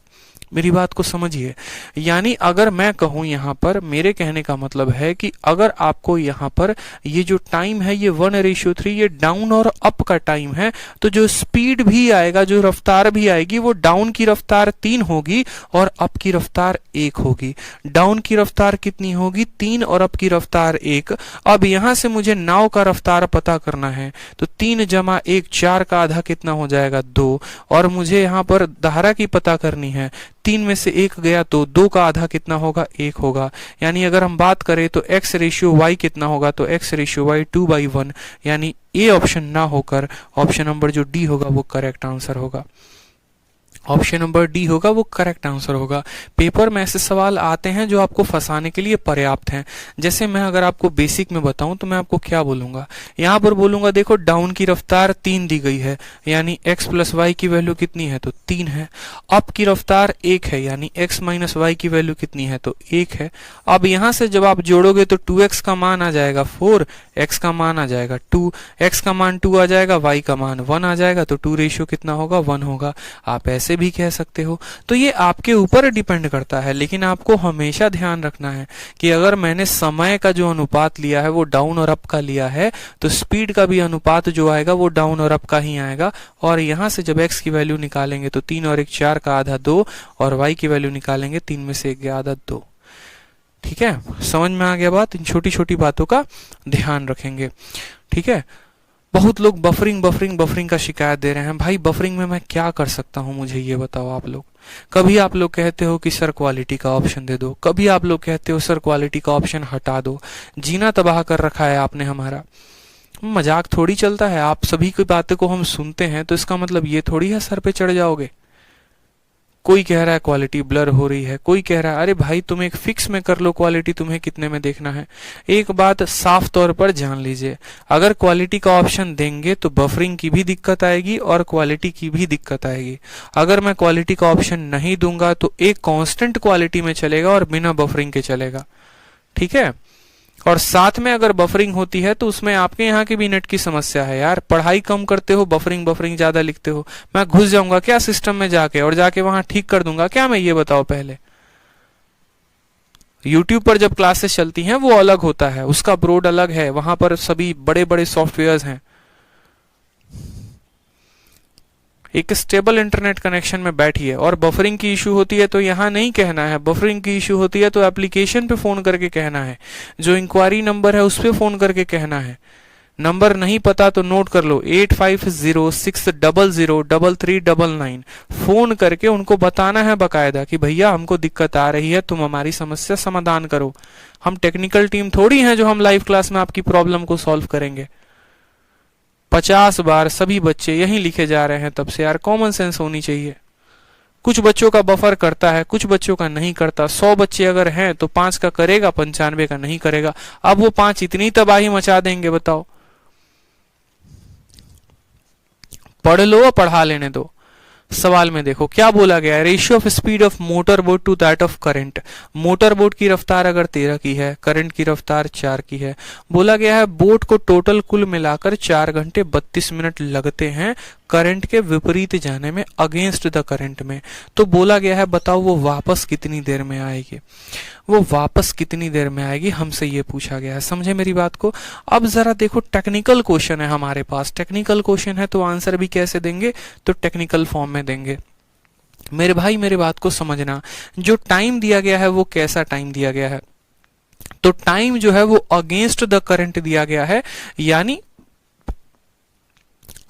मेरी बात को समझिए। यानी अगर मैं कहूं यहाँ पर, मेरे कहने का मतलब है कि अगर आपको यहाँ पर ये जो टाइम है ये 1:3 ये डाउन और अप का टाइम है, तो जो स्पीड भी आएगा, जो रफ्तार भी आएगी, वो डाउन की रफ्तार 3 होगी और अप की रफ्तार 1 होगी। डाउन की रफ्तार कितनी होगी? 3 और अप की रफ्तार 1। अब यहां से मुझे नाव का रफ्तार पता करना है, तो 3 + 1 4 का आधा कितना हो जाएगा? 2। और मुझे यहाँ पर धारा की पता करनी है, 3 में से 1 गया तो 2 का आधा कितना होगा? 1 होगा। यानी अगर हम बात करें तो x/y कितना होगा? तो x/y 2/1, यानी ए ऑप्शन ना होकर ऑप्शन नंबर जो डी होगा वो करेक्ट आंसर होगा। ऑप्शन नंबर डी होगा वो करेक्ट आंसर होगा। पेपर में ऐसे सवाल आते हैं जो आपको फंसाने के लिए पर्याप्त हैं। जैसे मैं अगर आपको बेसिक में बताऊं तो मैं आपको क्या बोलूंगा, यहां पर बोलूंगा देखो डाउन की रफ्तार 3 दी गई है, यानी x + y की वैल्यू कितनी है? तो 3 है। अप की रफ्तार 1 है, यानी x - y की वैल्यू कितनी है? तो 1 है। अब यहां से जब आप जोड़ोगे तो 2x का मान आ जाएगा 4, x का मान आ जाएगा 2, x का मान 2 आ जाएगा, y का मान 1 आ जाएगा, तो 2 रेशियो कितना होगा? 1 होगा। आप ऐसे भी कह सकते हो। तो ये आपके ऊपर डिपेंड करता है, लेकिन आपको हमेशा ध्यान रखना है कि अगर मैंने समय का जो अनुपात लिया है वो डाउन और अप का लिया है, तो स्पीड का भी अनुपात जो आएगा वो डाउन और अप का ही आएगा। और यहां से जब x की वैल्यू निकालेंगे तो 3 और 1 4 का आधा 2, और y की वैल्यू निकालेंगे 3 में से 1 का आधा 2। ठीक है, समझ में आ गया बात? इन छोटी छोटी बातों का ध्यान रखेंगे। ठीक है, बहुत लोग बफरिंग का शिकायत दे रहे हैं। भाई बफरिंग में मैं क्या कर सकता हूं, मुझे ये बताओ आप लोग। कभी आप लोग कहते हो कि सर क्वालिटी का ऑप्शन दे दो, कभी आप लोग कहते हो सर क्वालिटी का ऑप्शन हटा दो। जीना तबाह कर रखा है आपने हमारा। मजाक थोड़ी चलता है। आप सभी की बातें को हम सुनते हैं तो इसका मतलब ये थोड़ी है सर पे चढ़ जाओगे। कोई कह रहा है क्वालिटी ब्लर हो रही है, कोई कह रहा है अरे भाई तुम एक फिक्स में कर लो क्वालिटी, तुम्हें कितने में देखना है। एक बात साफ तौर पर जान लीजिए, अगर क्वालिटी का ऑप्शन देंगे तो बफरिंग की भी दिक्कत आएगी और क्वालिटी की भी दिक्कत आएगी। अगर मैं क्वालिटी का ऑप्शन नहीं दूंगा तो एक कांस्टेंट क्वालिटी में चलेगा और बिना बफरिंग के चलेगा। ठीक है, और साथ में अगर बफरिंग होती है तो उसमें आपके यहाँ की भी नेट की समस्या है यार। पढ़ाई कम करते हो, बफरिंग ज्यादा लिखते हो। मैं घुस जाऊंगा क्या सिस्टम में जाके और जाके वहां ठीक कर दूंगा क्या? मैं ये बताओ पहले। YouTube पर जब क्लासेस चलती हैं वो अलग होता है, उसका ब्रोड अलग है, वहां पर सभी बड़े बड़े सॉफ्टवेयर हैं। एक स्टेबल इंटरनेट कनेक्शन में बैठिए। और बफरिंग की इशू होती है तो यहाँ नहीं कहना है, बफरिंग की इशू होती है तो एप्लीकेशन पे फोन करके कहना है, जो इंक्वायरी नंबर है उस पे फोन करके कहना है। नंबर नहीं पता तो नोट कर लो, 8506003399। फोन करके उनको बताना है बकायदा कि भैया हमको दिक्कत आ रही है, तुम हमारी समस्या समाधान करो। हम टेक्निकल टीम थोड़ी हैं जो हम लाइव क्लास में आपकी प्रॉब्लम को सॉल्व करेंगे। 50 बार सभी बच्चे यही लिखे जा रहे हैं तब से। यार कॉमन सेंस होनी चाहिए। कुछ बच्चों का बफर करता है, कुछ बच्चों का नहीं करता। 100 बच्चे अगर हैं तो 5 का करेगा, 95 का नहीं करेगा। अब वो 5 इतनी तबाही मचा देंगे, बताओ। पढ़ लो और पढ़ा लेने दो। सवाल में देखो क्या बोला गया है, ratio of speed of motor boat to that of current. Motor boat की रफ्तार अगर 13 की है, करंट की रफ्तार 4 की है। बोला गया है बोट को टोटल कुल मिलाकर 4 घंटे 32 मिनट लगते हैं करंट के विपरीत जाने में, अगेंस्ट द करंट में। तो बोला गया है बताओ वो वापस कितनी देर में आएगी, वो वापस कितनी देर में आएगी, हमसे ये पूछा गया है। समझे मेरी बात को? अब जरा देखो टेक्निकल क्वेश्चन है हमारे पास। टेक्निकल क्वेश्चन है तो आंसर भी कैसे देंगे? तो टेक्निकल फॉर्म में देंगे। मेरे भाई मेरे बात को समझना, जो टाइम दिया गया है वो कैसा टाइम दिया गया है? तो टाइम जो है वो अगेंस्ट द करंट दिया गया है, यानी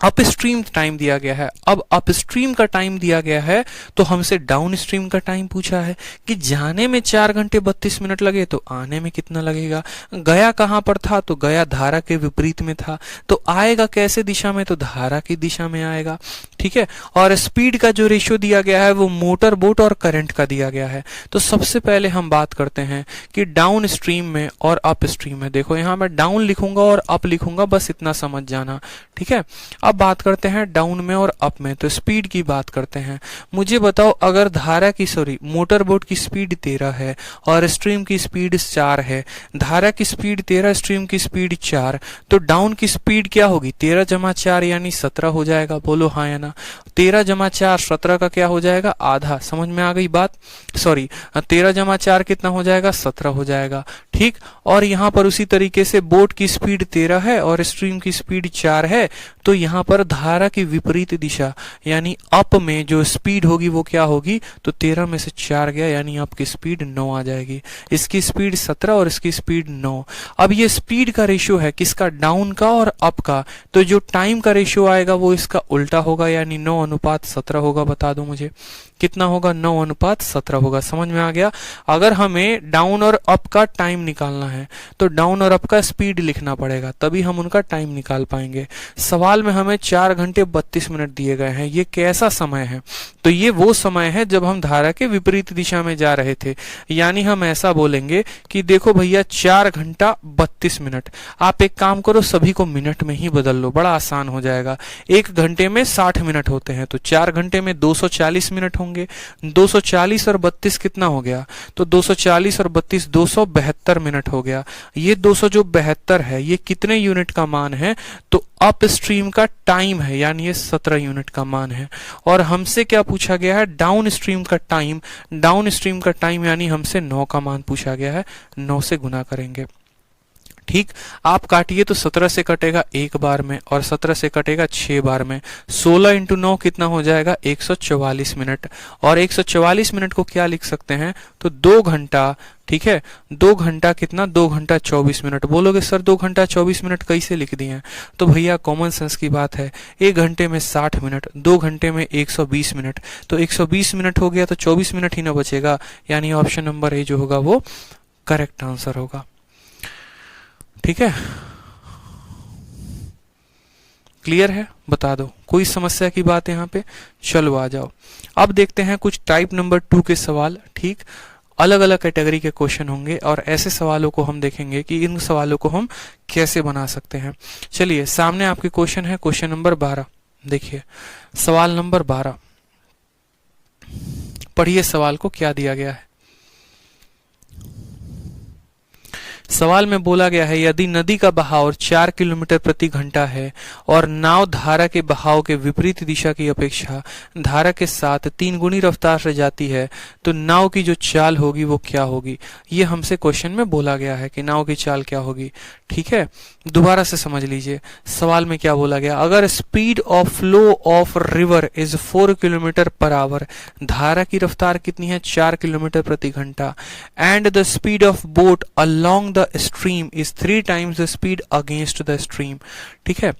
अपस्ट्रीम टाइम दिया गया है। अब अपस्ट्रीम का टाइम दिया गया है तो हमसे डाउन स्ट्रीम का टाइम पूछा है कि जाने में 4 घंटे 32 मिनट लगे तो आने में कितना लगेगा। गया कहां पर था? तो गया धारा के विपरीत में था। तो आएगा कैसे दिशा में? तो धारा की दिशा में आएगा। ठीक है, और स्पीड का जो रेशियो दिया गया है वो मोटर बोट और करंट का दिया गया है। तो सबसे पहले हम बात करते हैं कि डाउन स्ट्रीम में और अप स्ट्रीम में। देखो यहां मैं डाउन लिखूंगा और अप लिखूंगा, बस इतना समझ जाना। ठीक है, अब बात करते हैं डाउन में और अप में, तो स्पीड की बात करते हैं। मुझे बताओ, अगर धारा की मोटर बोट की स्पीड 13 है और स्ट्रीम की स्पीड 4 है, धारा की स्पीड 13, स्ट्रीम की स्पीड 4, तो डाउन की स्पीड क्या होगी? 13 जमा 4 यानी 17 हो जाएगा। बोलो हाँ या ना? 13 जमा 4 17 का क्या हो जाएगा? आधा। समझ में आ गई बात? 13 जमा 4 कितना हो जाएगा? 17 हो जाएगा। ठीक। और यहाँ पर उसी तरीके से बोट की स्पीड 13 है और स्ट्रीम की स्पीड 4 है, तो यहाँ पर धारा की विपरीत दिशा यानी अप में जो स्पीड होगी वो क्या होगी? तो 13 में से 4 गया यानी अप की स्पीड 9 आ जाएगी। इसकी स्पीड 17 और इसकी स्पीड 9। अब ये स्पीड का रेशियो है किसका? डाउन का और अप का। तो जो टाइम का रेशियो आएगा वो इसका उल्टा होगा यानी 9:17 होगा। बता दो मुझे कितना होगा? 9:17 होगा। समझ में आ गया? अगर हमें डाउन और अप का टाइम निकालना है तो डाउन और अप का स्पीड लिखना पड़ेगा, तभी हम उनका टाइम निकाल पाएंगे। सवाल में हमें 4 घंटे 32 मिनट दिए गए हैं। ये कैसा समय है? तो ये वो समय है जब हम धारा के विपरीत दिशा में जा रहे थे। यानी हम ऐसा बोलेंगे कि देखो भैया 4 घंटा 32 मिनट। आप एक काम करो, सभी को मिनट में ही बदल लो, बड़ा आसान हो जाएगा। 1 घंटे में 60 मिनट होते हैं, तो 4 घंटे में 240 मिनट होंगे। 240 और 32 कितना हो गया? तो 240 और 32 272 मिनट हो गया। ये 272 है, ये कितने यूनिट का मान है? तो अप स्ट्रीम का टाइम है, यानी ये 17 यूनिट का मान है। और हमसे क्या पूछा गया है? डाउन स्ट्रीम का टाइम। डाउन स्ट्रीम का टाइम यानी हमसे 9 का मान पूछा गया है। 9 से गुना करेंगे। ठीक। आप काटिए तो 17 से कटेगा 1 बार में और 17 से कटेगा 6 बार में। 16 इंटू 9 कितना हो जाएगा? 144 मिनट। और 144 मिनट को क्या लिख सकते हैं? तो 2 घंटा। ठीक है, 2 घंटा कितना? 2 घंटा 24 मिनट। बोलोगे सर 2 घंटा 24 मिनट कैसे लिख दिए हैं? तो भैया कॉमन सेंस की बात है। 1 घंटे में 60 मिनट, 2 घंटे में 120 मिनट, तो 120 मिनट हो गया तो 24 मिनट ही ना बचेगा। यानी ऑप्शन नंबर ए जो होगा वो करेक्ट आंसर होगा। ठीक है, क्लियर है? बता दो कोई समस्या की बात है यहाँ पे? चलो आ जाओ। अब देखते हैं कुछ टाइप नंबर 2 के सवाल। ठीक, अलग अलग कैटेगरी के क्वेश्चन होंगे और ऐसे सवालों को हम देखेंगे कि इन सवालों को हम कैसे बना सकते हैं। चलिए, सामने आपके क्वेश्चन है, क्वेश्चन नंबर 12। देखिए सवाल नंबर 12, पढ़िए सवाल को क्या दिया गया है। सवाल में बोला गया है, यदि नदी का बहाव 4 किलोमीटर प्रति घंटा है और नाव धारा के बहाव के विपरीत दिशा की अपेक्षा धारा के साथ 3 गुनी रफ्तार से जाती है, तो नाव की जो चाल होगी वो क्या होगी? ये हमसे क्वेश्चन में बोला गया है कि नाव की चाल क्या होगी। ठीक है, दोबारा से समझ लीजिए सवाल में क्या बोला गया। अगर speed of flow of river is 4 kilometre per our, धारा की रफ्तार कितनी है? 4 किलोमीटर प्रति घंटा। And the speed of boat along the stream is 3 times the speed against the stream. ठीक है,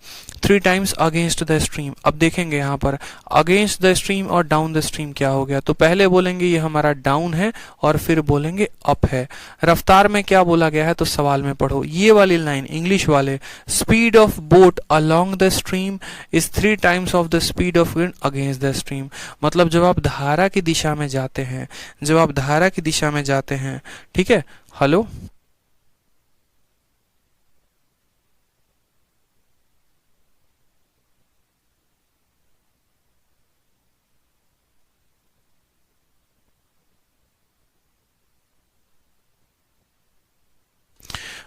3 टाइम्स अगेंस्ट द स्ट्रीम। अब देखेंगे यहाँ पर अगेंस्ट द स्ट्रीम और डाउन द स्ट्रीम क्या हो गया। तो पहले बोलेंगे ये हमारा डाउन है और फिर बोलेंगे अप है। रफ्तार में क्या बोला गया है? तो सवाल में पढ़ो ये वाली लाइन, इंग्लिश वाले, speed of boat along the stream is 3 times of the speed of wind against the stream. मतलब जब आप धारा की दिशा में जाते हैं, जब आप धारा की दिशा में जाते हैं, ठीक है, हेलो,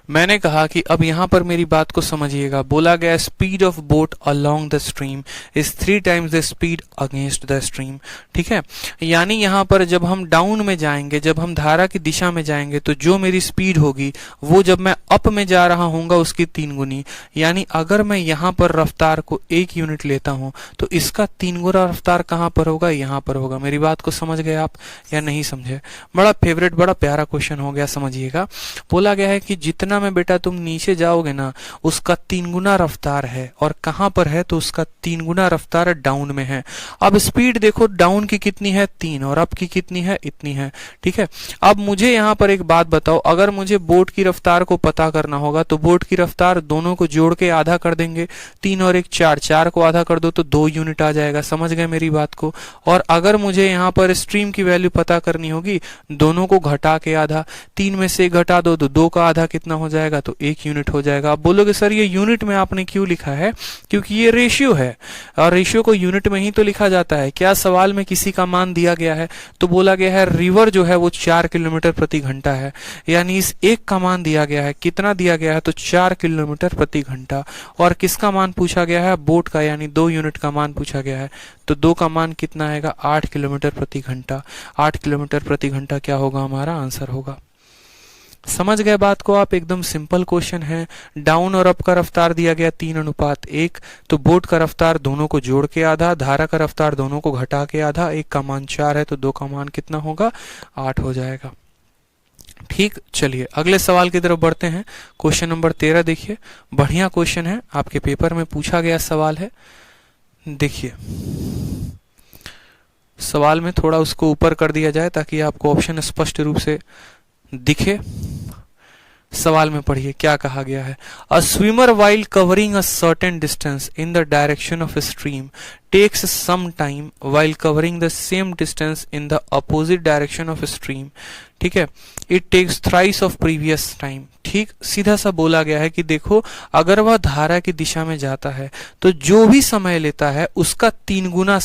मैंने कहा कि अब यहां पर मेरी बात को समझिएगा। बोला गया speed of boat along the stream is 3 times the speed against the stream. ठीक है, यानी यहां पर जब हम डाउन में जाएंगे, जब हम धारा की दिशा में जाएंगे, तो जो मेरी स्पीड होगी वो जब मैं अप में जा रहा हूंगा उसकी 3 गुनी। यानी अगर मैं यहां पर रफ्तार को 1 यूनिट लेता हूं तो इसका 3 गुना रफ्तार कहां पर होगा? यहां पर होगा। मेरी बात को समझ गए आप या नहीं समझे? बड़ा फेवरेट, बड़ा प्यारा क्वेश्चन हो गया, समझिएगा। बोला गया है कि जितना में बेटा तुम नीचे जाओगे ना उसका 3 गुना रफ्तार है, और कहां पर है? तो उसका 3 गुना रफ्तार डाउन में है। अब स्पीड देखो डाउन की कितनी है? 3, और अप की कितनी है? इतनी है। ठीक है, अब मुझे यहां पर एक बात बताओ, अगर मुझे बोट की रफ्तार को पता करना होगा तो बोट की रफ्तार दोनों को जोड़ के आधा कर देंगे। 3 और 1 4, 4 को आधा कर दो तो 2 यूनिट आ जाएगा। समझ गए मेरी बात को? और अगर मुझे यहां पर स्ट्रीम की वैल्यू पता करनी होगी, दोनों को घटा के आधा, 3 में से 1 घटा दो तो 2 का आधा कितना हो जाएगा, तो 1 यूनिट हो जाएगा। आप बोलोगे सर ये यूनिट में आपने क्यों लिखा है, क्योंकि ये रेशियो है और रेशियो को यूनिट में ही तो लिखा जाता है। क्या सवाल में किसी का मान दिया गया है, तो बोला गया है रिवर जो है वो 4 किलोमीटर प्रति घंटा है, यानी इस एक का मान दिया गया है, कितना दिया गया है, तो 4 किलोमीटर प्रति घंटा। और किसका मान पूछा गया है, बोट का, यानी 2 यूनिट का मान पूछा गया है, तो 2 का मान कितना आएगा, 8 किलोमीटर प्रति घंटा। 8 किलोमीटर प्रति घंटा क्या होगा, हमारा आंसर होगा। समझ गए बात को आप, एकदम सिंपल क्वेश्चन है। डाउन और अप का रफ्तार दिया गया 3:1, तो बोट का रफ्तार दोनों को जोड़ के आधा, धारा का रफ्तार दोनों को घटा के आधा, 1 का मान 4 है तो 2 का मान कितना होगा, 8 हो जाएगा। ठीक, चलिए अगले सवाल की तरफ बढ़ते हैं। क्वेश्चन नंबर 13 देखिए, बढ़िया क्वेश्चन है, आपके पेपर में पूछा गया सवाल है। देखिए सवाल में थोड़ा उसको ऊपर कर दिया जाए ताकि आपको ऑप्शन स्पष्ट रूप से दिखे। सवाल में पढ़िए क्या कहा गया है। अ swimmer while covering a certain distance in the direction of a stream takes some time while covering the same distance in the opposite direction of a stream। ठीक है, it takes thrice of previous time। ठीक, सीधा सा बोला गया है कि देखो अगर वह धारा की दिशा में जाता है तो जो भी समय लेता है उसका 3 गुना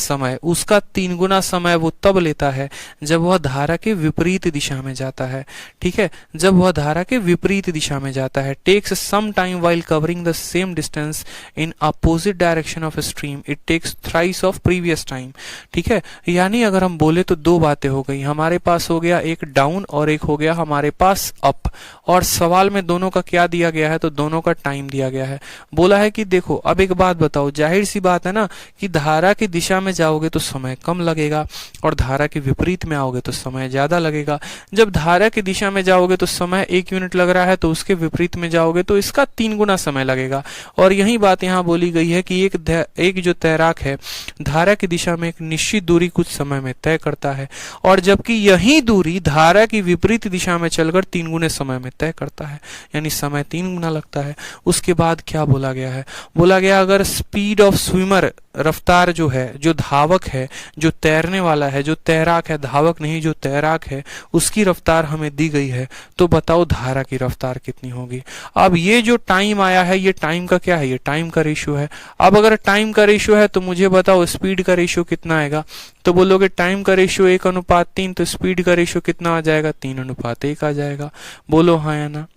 समय वो तब लेता है जब वह धारा के विपरीत दिशा में जाता है। ठीक है, जब वह धारा के विपरीत दिशा में जाता है। Takes some time while covering the same distance in opposite direction of stream, it takes thrice of previous time. ठीक है, यानी अगर हम बोले तो 2 बातें हो गई, हमारे पास हो गया एक डाउन और एक हो गया हमारे पास अप, और सवाल में दोनों का क्या दिया गया है, तो दोनों का टाइम दिया गया है। बोला है कि देखो अब एक बात बताओ, जाहिर सी बात है ना कि धारा की दिशा में जाओगे तो समय कम लगेगा और धारा के विपरीत में आओगे तो समय ज्यादा लगेगा। जब धारा की दिशा में जाओगे तो समय 1 यूनिट लग रहा है, तो उसके विपरीत में जाओगे तो इसका 3 गुना समय लगेगा। और यही बात यहाँ बोली गई है कि एक जो तैराक है धारा की दिशा में एक निश्चित दूरी कुछ समय में तय करता है, और जबकि यही दूरी धारा की विपरीत दिशा में चलकर 3 गुने समय में तय करता है, यानी समय 3 गुना लगता है। उसके बाद क्या बोला गया है, बोला गया अगर स्पीड ऑफ स्विमर, रफ्तार जो है, जो धावक है, जो तैरने वाला है, जो तैराक है, धावक नहीं जो तैराक है, उसकी रफ्तार हमें दी गई है, तो बताओ धारा की रफ्तार कितनी होगी। अब ये जो टाइम आया है ये टाइम का क्या है, ये टाइम का रेशियो है। अब अगर टाइम का रेशियो है तो मुझे बताओ स्पीड का रेशियो कितना आएगा, तो बोलोगे टाइम का रेशियो 1:3, तो स्पीड का रेशियो कितना आ जाएगा, 3:1 आ जाएगा। बोलो हाँ या ना।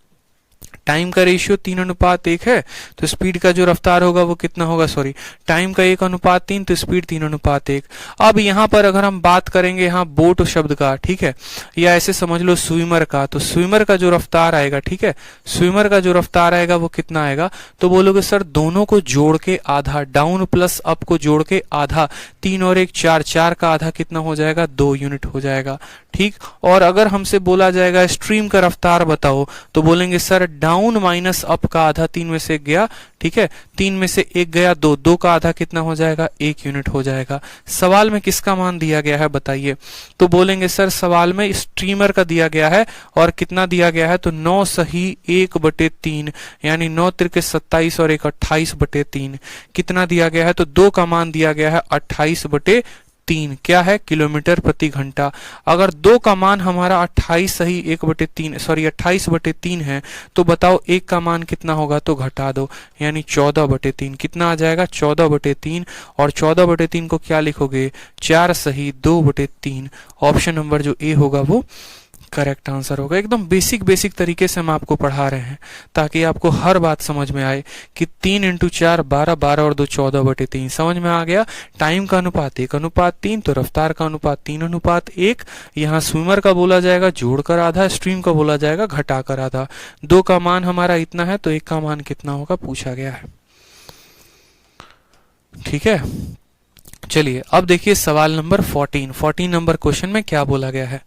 टाइम का रेशियो 3:1 है तो स्पीड का जो रफ्तार होगा वो कितना होगा, सॉरी टाइम का 1:3 तो स्पीड 3:1। अब यहाँ पर अगर हम बात करेंगे यहाँ बोट शब्द का, ठीक है, या ऐसे समझ लो स्विमर का, तो स्विमर का जो रफ्तार आएगा, ठीक है, स्विमर का जो रफ्तार आएगा वो कितना आएगा, तो बोलोगे सर दोनों को जोड़ के आधा, डाउन प्लस अप को जोड़ के आधा, 3 और 1 4, 4 का आधा कितना हो जाएगा, 2 यूनिट हो जाएगा। ठीक, और अगर हमसे बोला जाएगा स्ट्रीम का रफ्तार बताओ, तो बोलेंगे सर डाउन माइनस अप का आधा, 3 में से 1 गया, ठीक है, 3 में से 1 गया 2, 2 का आधा कितना हो जाएगा, 1 यूनिट हो जाएगा। सवाल में किसका मान दिया गया है बताइए, तो बोलेंगे सर सवाल में स्ट्रीमर का दिया गया है, और कितना दिया गया है, तो 9 सही 1/3, यानी 9 तिरके 27 और 1 28/3 कितना दिया गया है, तो 2 का मान दिया गया है 28/3, क्या है, किलोमीटर प्रति घंटा। अगर 2 का मान हमारा 28 सही 1/3 सॉरी 28/3 है, तो बताओ 1 का मान कितना होगा, तो घटा दो, यानी 14/3 कितना आ जाएगा, 14/3, और 14/3 को क्या लिखोगे, 4 सही 2/3। ऑप्शन नंबर जो ए होगा वो करेक्ट आंसर होगा। एकदम बेसिक तरीके से हम आपको पढ़ा रहे हैं ताकि आपको हर बात समझ में आए कि 3 × 4 12, 12 और 2 14/3 समझ में आ गया। टाइम का अनुपात 1:3, तो रफ्तार का अनुपात 3:1। यहाँ स्विमर का बोला जाएगा जोड़कर आधा, स्ट्रीम का बोला जाएगा घटाकर आधा। 2 का मान हमारा इतना है तो 1 का मान कितना होगा पूछा गया है। ठीक है, चलिए अब देखिए सवाल नंबर 14 नंबर क्वेश्चन में क्या बोला गया है।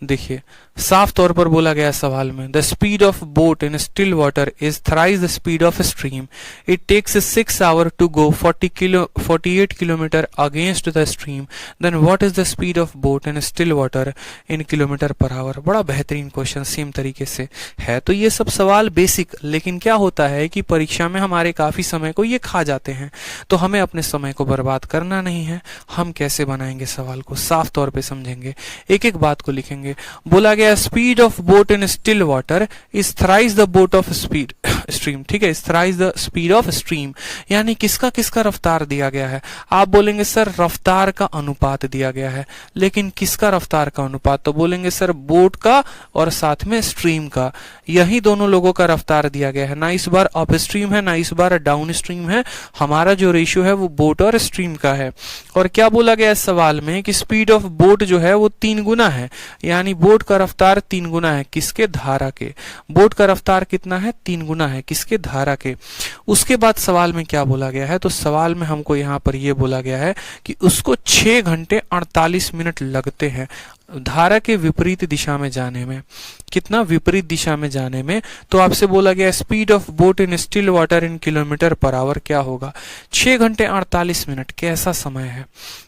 देखिए साफ तौर पर बोला गया सवाल में, the speed of boat in still water is thrice the speed of stream, it takes 6 hour to go 48 kilometre against the stream, then what is the speed of boat in still water in kilometre per hour. बड़ा बेहतरीन question same तरीके से है। तो ये सब सवाल basic, लेकिन क्या होता है कि परीक्षा में हमारे काफी समय को ये खा जाते हैं, तो हमें अपने समय को बर्बाद करना नहीं है। हम कैसे बनाएंगे सवाल को, साफ तौर पे समझेंगे, एक एक बात को लिखेंगे। करेंगे। बोला गया speed of boat in still water is thrice the boat of speed stream, ठीक है, is thrice the speed of stream, यानी किसका किसका रफ्तार दिया गया है। आप बोलेंगे सर रफ्तार का अनुपात दिया गया है, लेकिन किसका रफ्तार का अनुपात, तो बोलेंगे सर बोट का और साथ में स्ट्रीम का, यही दोनों लोगों का रफ्तार दिया गया है। ना इस बार अप स्ट्रीम है ना इस बार डाउन स्ट्रीम है, हमारा जो रेशियो है वो बोट और स्ट्रीम का है। और क्या बोला गया इस सवाल में कि स्पीड ऑफ बोट जो है वो 3 गुना है, यानी बोट का रफ्तार 3 गुना है किसके, धारा के। बोट का रफ्तार कितना है, 3 गुना है किसके, धारा के। उसके बाद सवाल में क्या बोला गया है, तो सवाल में हमको यहाँ पर यह बोला गया है कि उसको 6 घंटे 48 मिनट लगते हैं धारा के विपरीत दिशा में जाने में। कितना, विपरीत दिशा में जाने में। तो आपसे बोला गया speed of boat in still water in kilometre per our क्या होगा। 6 घंटे 48 मिनट कैसा समय है,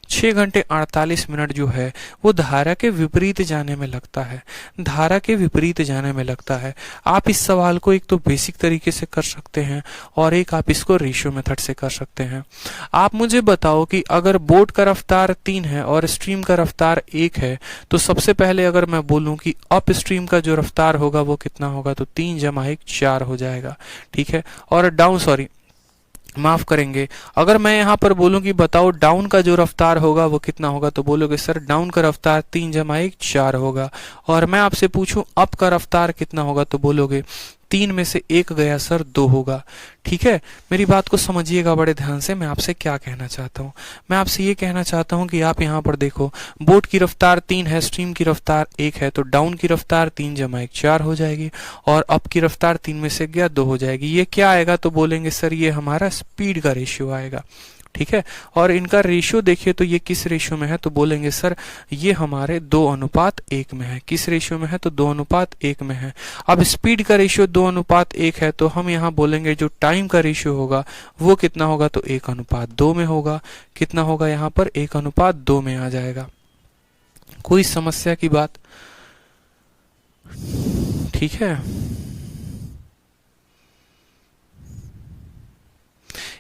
6 घंटे 48 मिनट जो है वो धारा के विपरीत जाने में लगता है, धारा के विपरीत जाने में लगता है। आप इस सवाल को एक तो बेसिक तरीके से कर सकते हैं और एक आप इसको रेशियो मेथड से कर सकते हैं। आप मुझे बताओ कि अगर बोट का रफ्तार 3 है और स्ट्रीम का रफ्तार 1 है, तो सबसे पहले अगर मैं बोलूं कि अप स्ट्रीम का जो रफ्तार होगा वो कितना होगा, तो 3 + 1 4 हो जाएगा, ठीक है। और डाउन माफ करेंगे, अगर मैं यहाँ पर बोलूं कि बताओ डाउन का जो रफ्तार होगा वो कितना होगा, तो बोलोगे सर डाउन का रफ्तार 3 + 1 4 होगा। और मैं आपसे पूछूं अप का रफ्तार कितना होगा, तो बोलोगे 3 में से 1 गया सर 2 होगा, ठीक है। मेरी बात को समझिएगा बड़े ध्यान से, मैं आपसे क्या कहना चाहता हूँ। मैं आपसे ये कहना चाहता हूँ कि आप यहाँ पर देखो बोट की रफ्तार 3 है, स्ट्रीम की रफ्तार 1 है, तो डाउन की रफ्तार 3 + 1 4 हो जाएगी और अप की रफ्तार 3 में से गया 2 हो जाएगी। ये क्या आएगा, तो बोलेंगे सर ये हमारा स्पीड का रेशियो आएगा, ठीक है। और इनका रेशियो देखिए तो ये किस रेशियो में है, तो बोलेंगे सर ये हमारे 2:1 में है। किस रेशियो में है, तो 2:1 में है। अब स्पीड का रेशियो 2:1 है, तो हम यहाँ बोलेंगे जो टाइम का रेशियो होगा वो कितना होगा, तो 1:2 में होगा। कितना होगा यहाँ पर, 1:2 में आ जाएगा। कोई समस्या की बात, ठीक है।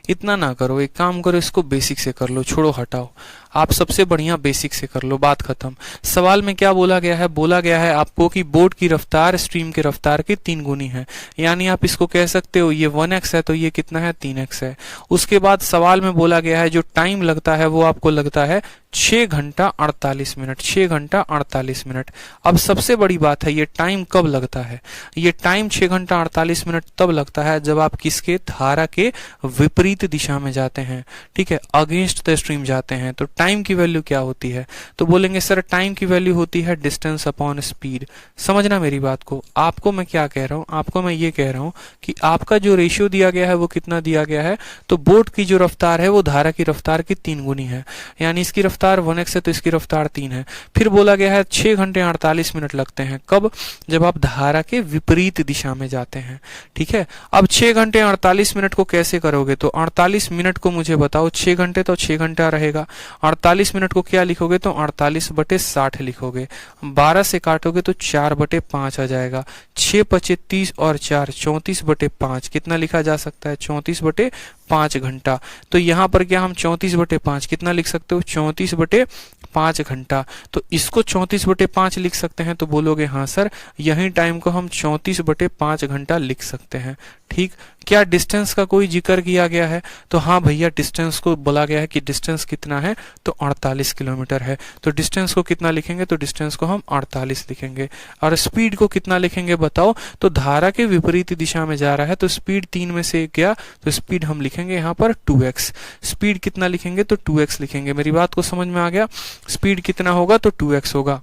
इतना ना करो, एक काम करो इसको बेसिक से कर लो, छोड़ो हटाओ, आप सबसे बढ़िया बेसिक से कर लो, बात खत्म। सवाल में क्या बोला गया है, बोला गया है आपको कि बोट की रफ्तार स्ट्रीम की रफ्तार के 3 गुनी है, यानी आप इसको कह सकते हो ये 1x है तो ये कितना है, 3x है। उसके बाद सवाल में बोला गया है जो टाइम लगता है वो आपको लगता है 6 घंटा 48 मिनट, 6 घंटा 48 मिनट। अब सबसे बड़ी बात है ये टाइम कब लगता है, ये टाइम 6 घंटा 48 मिनट तब लगता है जब आप किसके, धारा के विपरीत दिशा में जाते हैं, ठीक है, अगेंस्ट द स्ट्रीम जाते हैं। तो टाइम की वैल्यू क्या होती है, तो बोलेंगे सर टाइम की वैल्यू होती है डिस्टेंस अपॉन स्पीड। समझना मेरी बात को, आपको मैं क्या कह रहा हूं, आपको मैं ये कह रहा हूं कि आपका जो रेशियो दिया गया है वो कितना दिया गया है, तो बोट की जो रफ्तार है वो धारा की रफ्तार की 3 गुनी है, यानी इसकी रफ्तार 1x है तो इसकी रफ्तार 3 है। फिर बोला गया है 6 घंटे 48 मिनट लगते हैं, कब, जब आप धारा के विपरीत दिशा में जाते हैं, ठीक है। अब 6 घंटे 48 मिनट को कैसे करोगे, तो 48 मिनट को मुझे बताओ, 6 घंटे तो 6 घंटा रहेगा, 48 मिनट को क्या लिखोगे, तो 48/60 लिखोगे। 12 से काटोगे तो 4/5 आ जाएगा। 6 × 30 और 4 34/5, कितना लिखा जा सकता है, 34/5 घंटा। तो यहाँ पर क्या हम 34/5 कितना लिख सकते हो, 34/5 घंटा। तो इसको 34/5 लिख सकते हैं, तो बोलोगे हाँ सर यही टाइम को हम 34/5 घंटा लिख सकते हैं, ठीक। क्या डिस्टेंस का कोई जिक्र किया गया है, तो हाँ भैया डिस्टेंस को बोला गया है कि डिस्टेंस कितना है, तो 48 किलोमीटर है। तो डिस्टेंस को कितना लिखेंगे, तो डिस्टेंस को हम 48 लिखेंगे। और स्पीड को कितना लिखेंगे बताओ, तो धारा के विपरीत दिशा में जा रहा है तो स्पीड 3 में से गया, तो स्पीड हम लिखेंगे यहाँ पर 2x। स्पीड कितना लिखेंगे, तो 2x लिखेंगे। मेरी बात को समझ में आ गया, स्पीड कितना होगा, तो 2x होगा।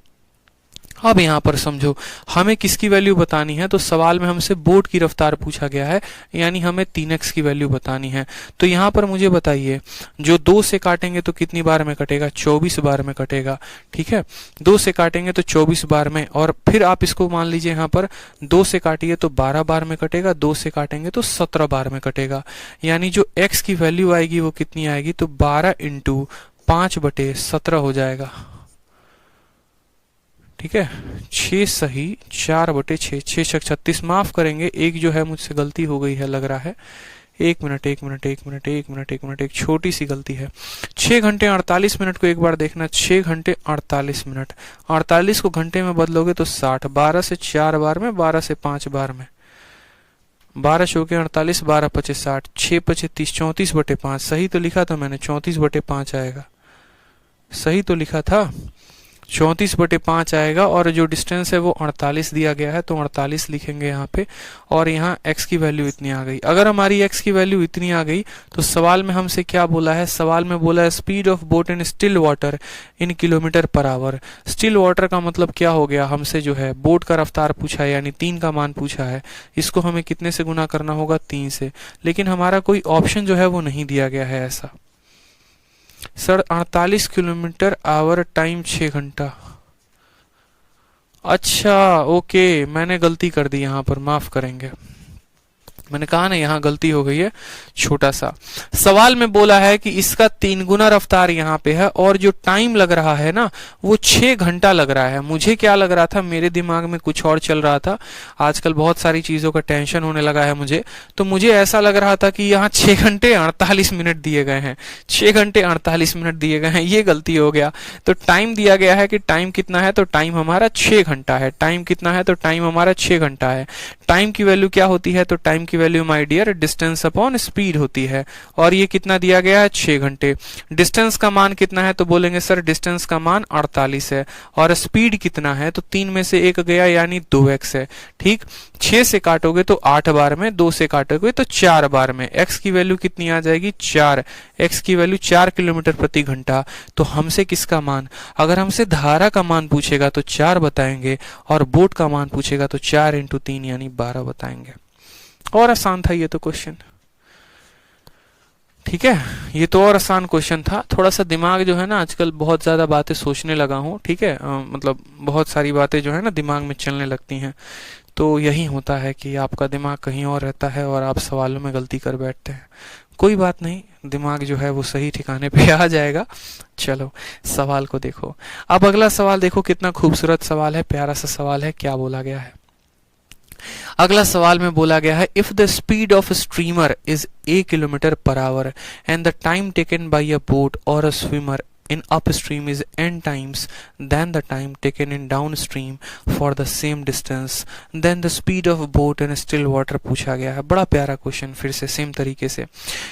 अब यहाँ पर समझो हमें किसकी वैल्यू बतानी है, तो सवाल में हमसे बोट की रफ्तार पूछा गया है, यानी हमें 3x की वैल्यू बतानी है। तो यहाँ पर मुझे बताइए जो 2 से काटेंगे तो कितनी बार में कटेगा, 24 बार में कटेगा, ठीक है। 2 से काटेंगे तो 24 बार में, और फिर आप इसको मान लीजिए यहाँ पर 2 से काटिए तो 12 बार में कटेगा, 2 से काटेंगे तो 17 बार में कटेगा। यानी जो x की वैल्यू आएगी वो कितनी आएगी, तो 12 × 5/17 हो जाएगा, ठीक है। 6 सही 4/6, 6 × 36, माफ करेंगे एक जो है मुझसे गलती हो गई है लग रहा है, एक मिनट एक मिनट एक मिनट एक मिनट एक मिनट, एक छोटी सी गलती है। 6 घंटे 48 मिनट को एक बार देखना, 6 घंटे 48 मिनट, 48 को घंटे में बदलोगे तो 60, 12 से 4 बार में, 12 से 5 बार में, 12 चौके 48, 12 पचे 60, 6 पचे 30, 34/5। सही तो लिखा था मैंने, 34/5 आएगा, सही तो लिखा था, 34/5 आएगा। और जो डिस्टेंस है वो 48 दिया गया है, तो 48 लिखेंगे यहाँ पे। और यहाँ x की वैल्यू इतनी आ गई। अगर हमारी x की वैल्यू इतनी आ गई तो सवाल में हमसे क्या बोला है, सवाल में बोला है speed of boat in still water in kilometre per our. Still water का मतलब क्या हो गया, हमसे जो है बोट का रफ्तार पूछा है, यानी 3 का मान पूछा है। इसको हमें कितने से गुना करना होगा, 3 से। लेकिन हमारा कोई ऑप्शन जो है वो नहीं दिया गया है ऐसा। सर 48 किलोमीटर आवर टाइम 6 घंटा। अच्छा ओके, मैंने गलती कर दी यहाँ पर, माफ करेंगे। मैंने कहा ना यहाँ गलती हो गई है, छोटा सा। सवाल में बोला है कि इसका 3 गुना रफ्तार यहाँ पे है और जो टाइम लग रहा है ना वो 6 घंटा लग रहा है। मुझे क्या लग रहा था, मेरे दिमाग में कुछ और चल रहा था। आजकल बहुत सारी चीजों का टेंशन होने लगा है मुझे, तो मुझे ऐसा लग रहा था कि यहाँ 6 घंटे 48 मिनट दिए गए हैं, 6 घंटे 48 मिनट दिए गए हैं। ये गलती हो गया। तो टाइम दिया गया है कि टाइम कितना है, तो टाइम हमारा 6 घंटा है। टाइम कितना है, तो टाइम हमारा 6 घंटा है। टाइम की वैल्यू क्या होती है, तो टाइम की value my dear distance upon speed होती है। और ये कितना दिया गया है, 6 घंटे। डिस्टेंस का मान कितना है, तो बोलेंगे सर डिस्टेंस का मान 48 है। और स्पीड कितना है, तो 3 में से 1 गया यानी 2x है। ठीक, 6 से काटोगे तो 8 बार में, 2 से काटोगे तो 4 बार में। x की वैल्यू कितनी आ जाएगी, 4। x की वैल्यू 4 किलोमीटर प्रति घंटा। तो हमसे किसका मान, अगर हमसे धारा का मान पूछेगा तो 4 बताएंगे, और बोट का मान पूछेगा तो 4 × 3 यानी 12 बताएंगे। और आसान था ये तो क्वेश्चन। ठीक है, ये तो और आसान क्वेश्चन था। थोड़ा सा दिमाग जो है ना आजकल बहुत ज्यादा बातें सोचने लगा हूँ। ठीक है, मतलब बहुत सारी बातें जो है ना दिमाग में चलने लगती हैं। तो यही होता है कि आपका दिमाग कहीं और रहता है और आप सवालों में गलती कर बैठते हैं। कोई बात नहीं, दिमाग जो है वो सही ठिकाने पे आ जाएगा। चलो सवाल को देखो। अब अगला सवाल देखो, कितना खूबसूरत सवाल है, प्यारा सा सवाल है। क्या बोला गया है, अगला सवाल में बोला गया है if the speed of streamer is a kilometre per hour and the time taken by a boat or a swimmer in upstream is n times than the time taken in downstream for the same distance, then the speed of boat in still water पूछा गया है। बड़ा प्यारा question, फिर से same तरीके से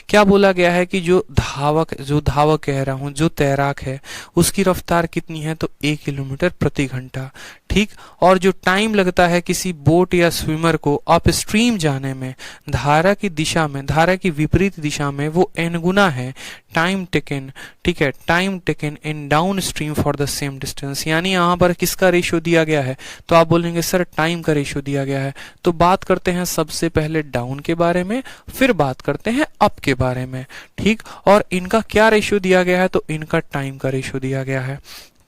क्या बोला गया है कि जो धावक कह रहा हूं, जो तैराक है उसकी रफ्तार कितनी है, तो 1 किलोमीटर प्रति घंटा। ठीक, और जो टाइम लगता है किसी बोट या स्विमर को अपस्ट्रीम जाने में, धारा की दिशा में, धारा की विपरीत दिशा में, वो n गुना है टाइम टेकन। ठीक है, time taken in down stream for the same distance. यानी यहाँ पर किसका रेशियो दिया गया है, तो आप बोलेंगे सर टाइम का रेशियो दिया गया है। तो बात करते हैं सबसे पहले डाउन के बारे में, फिर बात करते हैं अप के बारे में। ठीक, और इनका क्या रेशियो दिया गया है, तो इनका टाइम का रेशियो दिया गया है।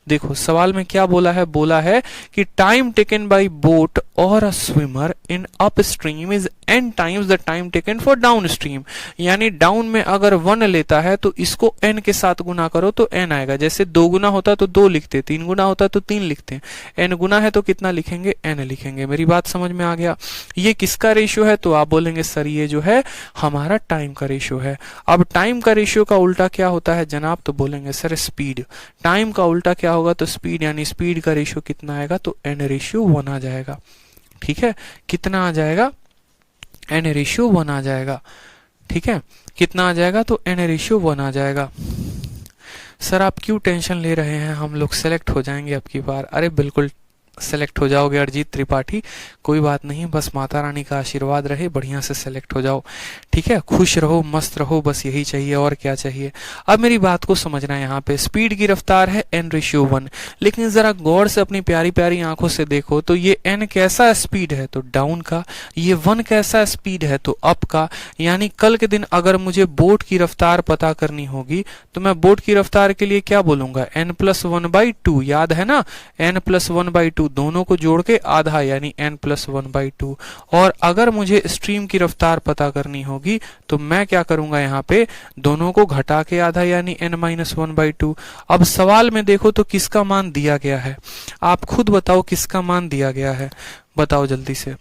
देखो सवाल में क्या बोला है कि time taken bye boat or a swimmer in up stream is n times the time taken for down stream. यानी डाउन में अगर 1 लेता है तो इसको n के साथ गुना करो तो n आएगा। जैसे 2 गुना होता तो 2 लिखते, 3 गुना होता तो 3 लिखते, n गुना है तो कितना लिखेंगे, n लिखेंगे। मेरी बात समझ में आ गया। ये किसका रेशियो है, तो आप बोलेंगे सर ये जो है हमारा टाइम का रेशियो है। अब टाइम का रेशियो का उल्टा क्या होता है जनाब, तो बोलेंगे सर स्पीड। टाइम का उल्टा क्या होगा, तो स्पीड। यानी स्पीड का रेशियो कितना आएगा, तो n/1 आ जाएगा। ठीक है, कितना आ जाएगा, n/1 आ जाएगा। ठीक है, कितना आ जाएगा, तो n/1 आ जाएगा। सर आप क्यों टेंशन ले रहे हैं, हम लोग सेलेक्ट हो जाएंगे अब की बार। अरे बिल्कुल सेलेक्ट हो जाओगे अरिजीत त्रिपाठी, कोई बात नहीं, बस माता रानी का आशीर्वाद रहे, बढ़िया से सेलेक्ट हो जाओ। ठीक है, खुश रहो, मस्त रहो, बस यही चाहिए, और क्या चाहिए। अब मेरी बात को समझना है, यहाँ पे स्पीड की रफ्तार है n/1, लेकिन जरा गौर से अपनी प्यारी प्यारी आंखों से देखो तो ये n कैसा स्पीड है, तो डाउन का, ये 1 कैसा स्पीड है, तो अप का। यानी कल के दिन अगर मुझे बोट की रफ्तार पता करनी होगी तो मैं बोट की रफ्तार के लिए क्या बोलूंगा, n+1/2, याद है ना, n+1/2, दोनों को जोड़ के आधा यानी n+1/2। और अगर मुझे स्ट्रीम की रफ्तार पता करनी होगी तो मैं क्या करूंगा, यहाँ पे दोनों को घटा के आधा यानी n-1/2। अब सवाल में देखो तो किसका मान दिया गया है, आप खुद बताओ किसका मान दिया गया है। बताओ जल्दी से।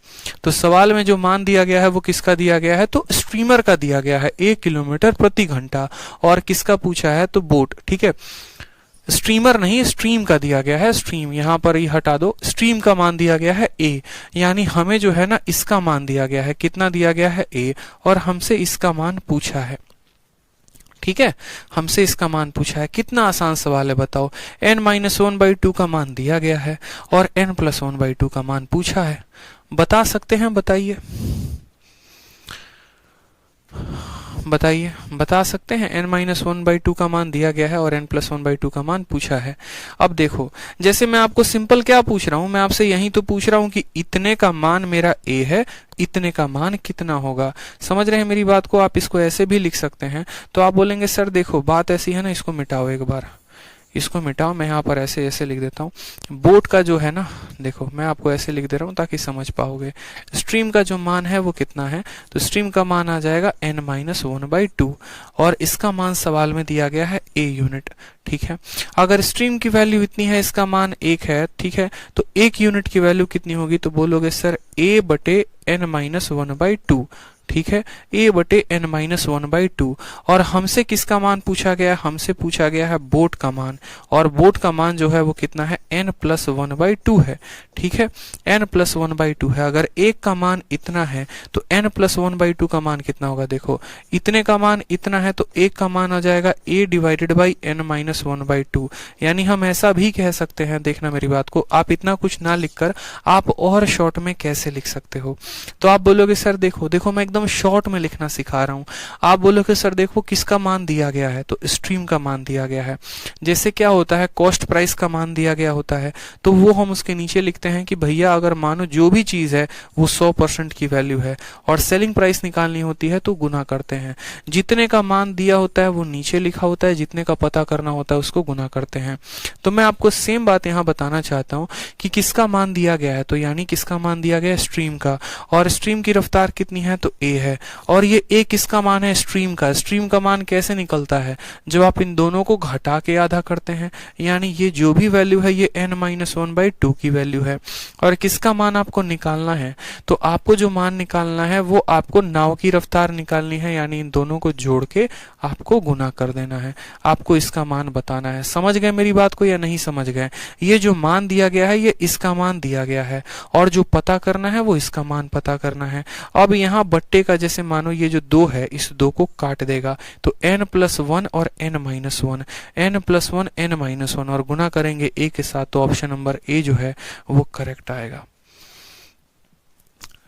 तो सवाल में जो मान दिया गया है वो किसका दिया गया है, तो स्ट्रीमर का दिया गया है 1 किलोमीटर प्रति घंटा। और किसका पूछा है, तो बोट। ठीक है, स्ट्रीमर नहीं, स्ट्रीम का दिया गया है, स्ट्रीम यहां पर ही हटा दो। स्ट्रीम का मान दिया गया है ए, यानी हमें जो है ना इसका मान दिया गया है, कितना दिया गया है ए, और हमसे इसका मान पूछा है। ठीक है, हमसे इसका मान पूछा है। कितना आसान सवाल है बताओ। n-1/2 का मान दिया गया है और n+1/2 का मान पूछा है। बता सकते हैं, बताइए बताइए, बता सकते हैं। n-1/2 का मान दिया गया है और n+1/2 का मान पूछा है। अब देखो, जैसे मैं आपको सिंपल क्या पूछ रहा हूं, मैं आपसे यही तो पूछ रहा हूं कि इतने का मान मेरा a है, इतने का मान कितना होगा। समझ रहे हैं मेरी बात को। आप इसको ऐसे भी लिख सकते हैं। तो आप बोलेंगे सर देखो बात ऐसी है ना, इसको मिटाओ एक बार, इसको मिटाओ। मैं यहाँ पर ऐसे ऐसे लिख देता हूँ। बोट का जो है ना, देखो मैं आपको ऐसे लिख दे रहा हूँ ताकि समझ पाओगे। स्ट्रीम का जो मान है वो कितना है, तो स्ट्रीम का मान आ जाएगा n-1/2 और इसका मान सवाल में दिया गया है a यूनिट। ठीक है, अगर स्ट्रीम की वैल्यू इतनी है, इसका मान 1 है, ठीक है, तो 1 यूनिट की वैल्यू कितनी होगी, तो बोलोगे सर a/n-1/2। ठीक है, a/n-1/2। और हमसे किसका मान पूछा गया है, हमसे पूछा गया है बोट का मान। और बोट का मान जो है वो कितना है, n+1/2 है। ठीक है, n+1/2 है। अगर एक का मान इतना है तो n+1/2 का मान कितना होगा, देखो इतने का मान इतना है तो एक का मान आ जाएगा a/n-1/2। यानी हम ऐसा भी कह सकते हैं, देखना मेरी बात को, आप इतना कुछ ना लिखकर आप और शॉर्ट में कैसे लिख सकते हो। तो आप बोलोगे सर देखो देखो मैं एकदम शॉर्ट में लिखना सिखा रहा हूं। आप बोलोगे सर देखो किसका मान दिया गया है, तो स्ट्रीम का मान दिया गया है। जैसे क्या होता है, कॉस्ट प्राइस का मान दिया गया होता है, तो वो हम उसके नीचे लिखते हैं कि भैया अगर मानो जो भी चीज है वो 100% की वैल्यू है और सेलिंग प्राइस निकालनी होती है तो गुना करते हैं। जितने का मान दिया होता है वो नीचे लिखा होता है, जितने का पता करना होता है उसको गुना करते हैं। तो मैं आपको सेम बात यहाँ बताना चाहता हूँ कि किसका मान दिया गया है, तो यानी किसका मान दिया गया है, स्ट्रीम का। और स्ट्रीम की रफ्तार कितनी है, तो ए है। और ये ए किसका मान है, स्ट्रीम का। स्ट्रीम का मान कैसे निकलता है, जब आप इन दोनों को घटा के आधा करते हैं, यानी ये जो भी वैल्यू है ये n-1/2 की वैल्यू है। और किसका मान आपको निकालना है, तो आपको जो मान निकालना है वो आपको नाव की रफ्तार निकालनी है, यानी इन दोनों को जोड़ के आपको गुना कर देना है। आपको इसका मान बताना है। समझ गए मेरी बात को या नहीं समझ गए। ये जो मान दिया गया है ये इसका मान दिया गया है और जो पता करना है वो इसका मान पता करना है। अब यहाँ बट्टे का जैसे मानो ये जो 2 है, इस 2 को काट देगा तो n+1 और n-1, n+1 n-1 और गुना करेंगे a के साथ, तो ऑप्शन नंबर ए जो है वो करेक्ट आएगा।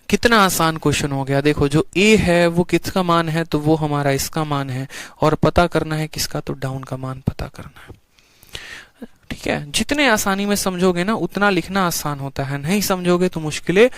कितना आसान क्वेश्चन हो गया। देखो जो a है वो किसका मान है, तो वो हमारा इसका मान है और पता करना है किसका, तो डाउन का मान पता करना है। ठीक है, जितने आसानी में समझोगे ना उतना लिखना आसान होता है, नहीं समझोगे तो मुश्किलें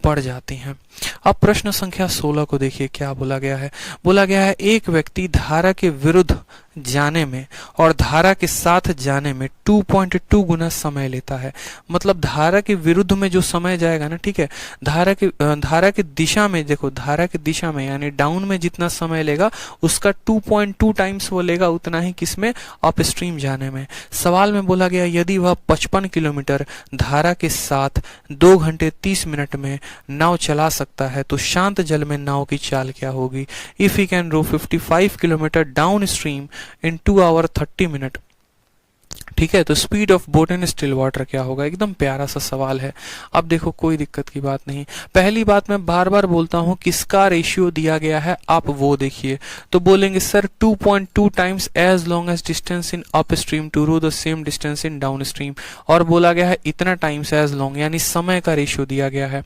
बढ़ जाती हैं। अब प्रश्न संख्या 16 को देखिए क्या बोला गया है। बोला गया है एक व्यक्ति धारा के विरुद्ध जाने में और धारा के साथ जाने में 2.2 गुना समय लेता है। मतलब धारा के विरुद्ध में जो समय जाएगा ना, ठीक है, धारा की दिशा में, देखो धारा की दिशा में यानी डाउन में जितना समय लेगा उसका 2.2 टाइम्स वो लेगा उतना ही किसमें, अपस्ट्रीम जाने में। सवाल में बोला गया यदि वह 55 किलोमीटर धारा के साथ 2 घंटे 30 मिनट में नाव चला सकता है तो शांत जल में नाव की चाल क्या होगी। If he can row 55 kilometre down stream in 2 hour 30 minute. ठीक है, तो speed of boat in still water क्या होगा। एकदम प्यारा सा सवाल है। अब देखो कोई दिक्कत की बात नहीं। पहली बात मैं बार बार बोलता हूं किसका रेशियो दिया गया है, आप वो देखिए। तो बोलेंगे sir 2.2 times as long as distance in up stream to row the same distance in down stream. और बोला गया है इतना टाइम्स एज लॉन्ग, यानी समय का रेशियो दिया गया है।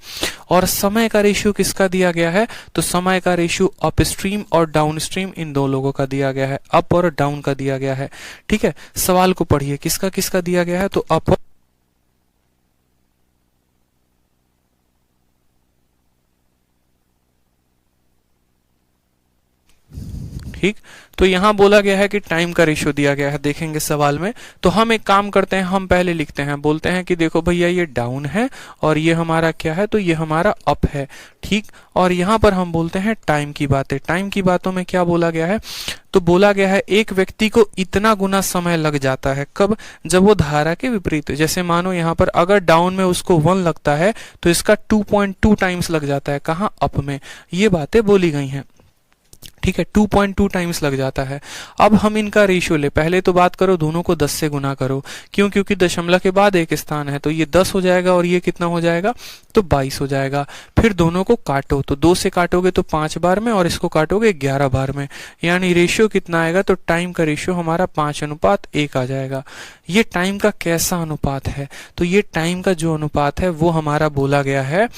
और समय का रेशियो किसका दिया गया है, तो समय का रेशियो अप स्ट्रीम और डाउन स्ट्रीम इन दो लोगों का दिया गया है, अप और डाउन का दिया गया है। ठीक है, सवाल को पढ़िए किसका किसका दिया गया है, तो अप ठीक। तो यहाँ बोला गया है कि टाइम का रेशियो दिया गया है, देखेंगे सवाल में। तो हम एक काम करते हैं, हम पहले लिखते हैं, बोलते हैं कि देखो भैया ये डाउन है और ये हमारा क्या है, तो ये हमारा अप है, ठीक। और यहाँ पर हम बोलते हैं टाइम की बातें। टाइम की बातों में क्या बोला गया है, तो बोला गया है एक व्यक्ति को इतना गुना समय लग जाता है, कब, जब वो धारा के विपरीत। जैसे मानो यहाँ पर अगर डाउन में उसको 1 लगता है तो इसका 2.2 टाइम्स लग जाता है, कहाँ, अप में। ये बातें बोली गई हैं, ठीक है, 2.2 टाइम्स लग जाता है। अब हम इनका रेशियो ले, पहले तो बात करो दोनों को 10 से गुना करो, क्यों, क्योंकि दशमलव के बाद एक स्थान है, तो ये 10 हो जाएगा और ये कितना हो जाएगा, तो 22 हो जाएगा। फिर दोनों को काटो, तो 2 से काटोगे तो 5 बार में और इसको काटोगे 11 बार में, यानी रेशियो कितना आएगा, तो टाइम का रेशियो हमारा 5:1 आ जाएगा। ये टाइम का कैसा अनुपात है, तो ये टाइम का जो अनुपात है वो हमारा बोला गया है,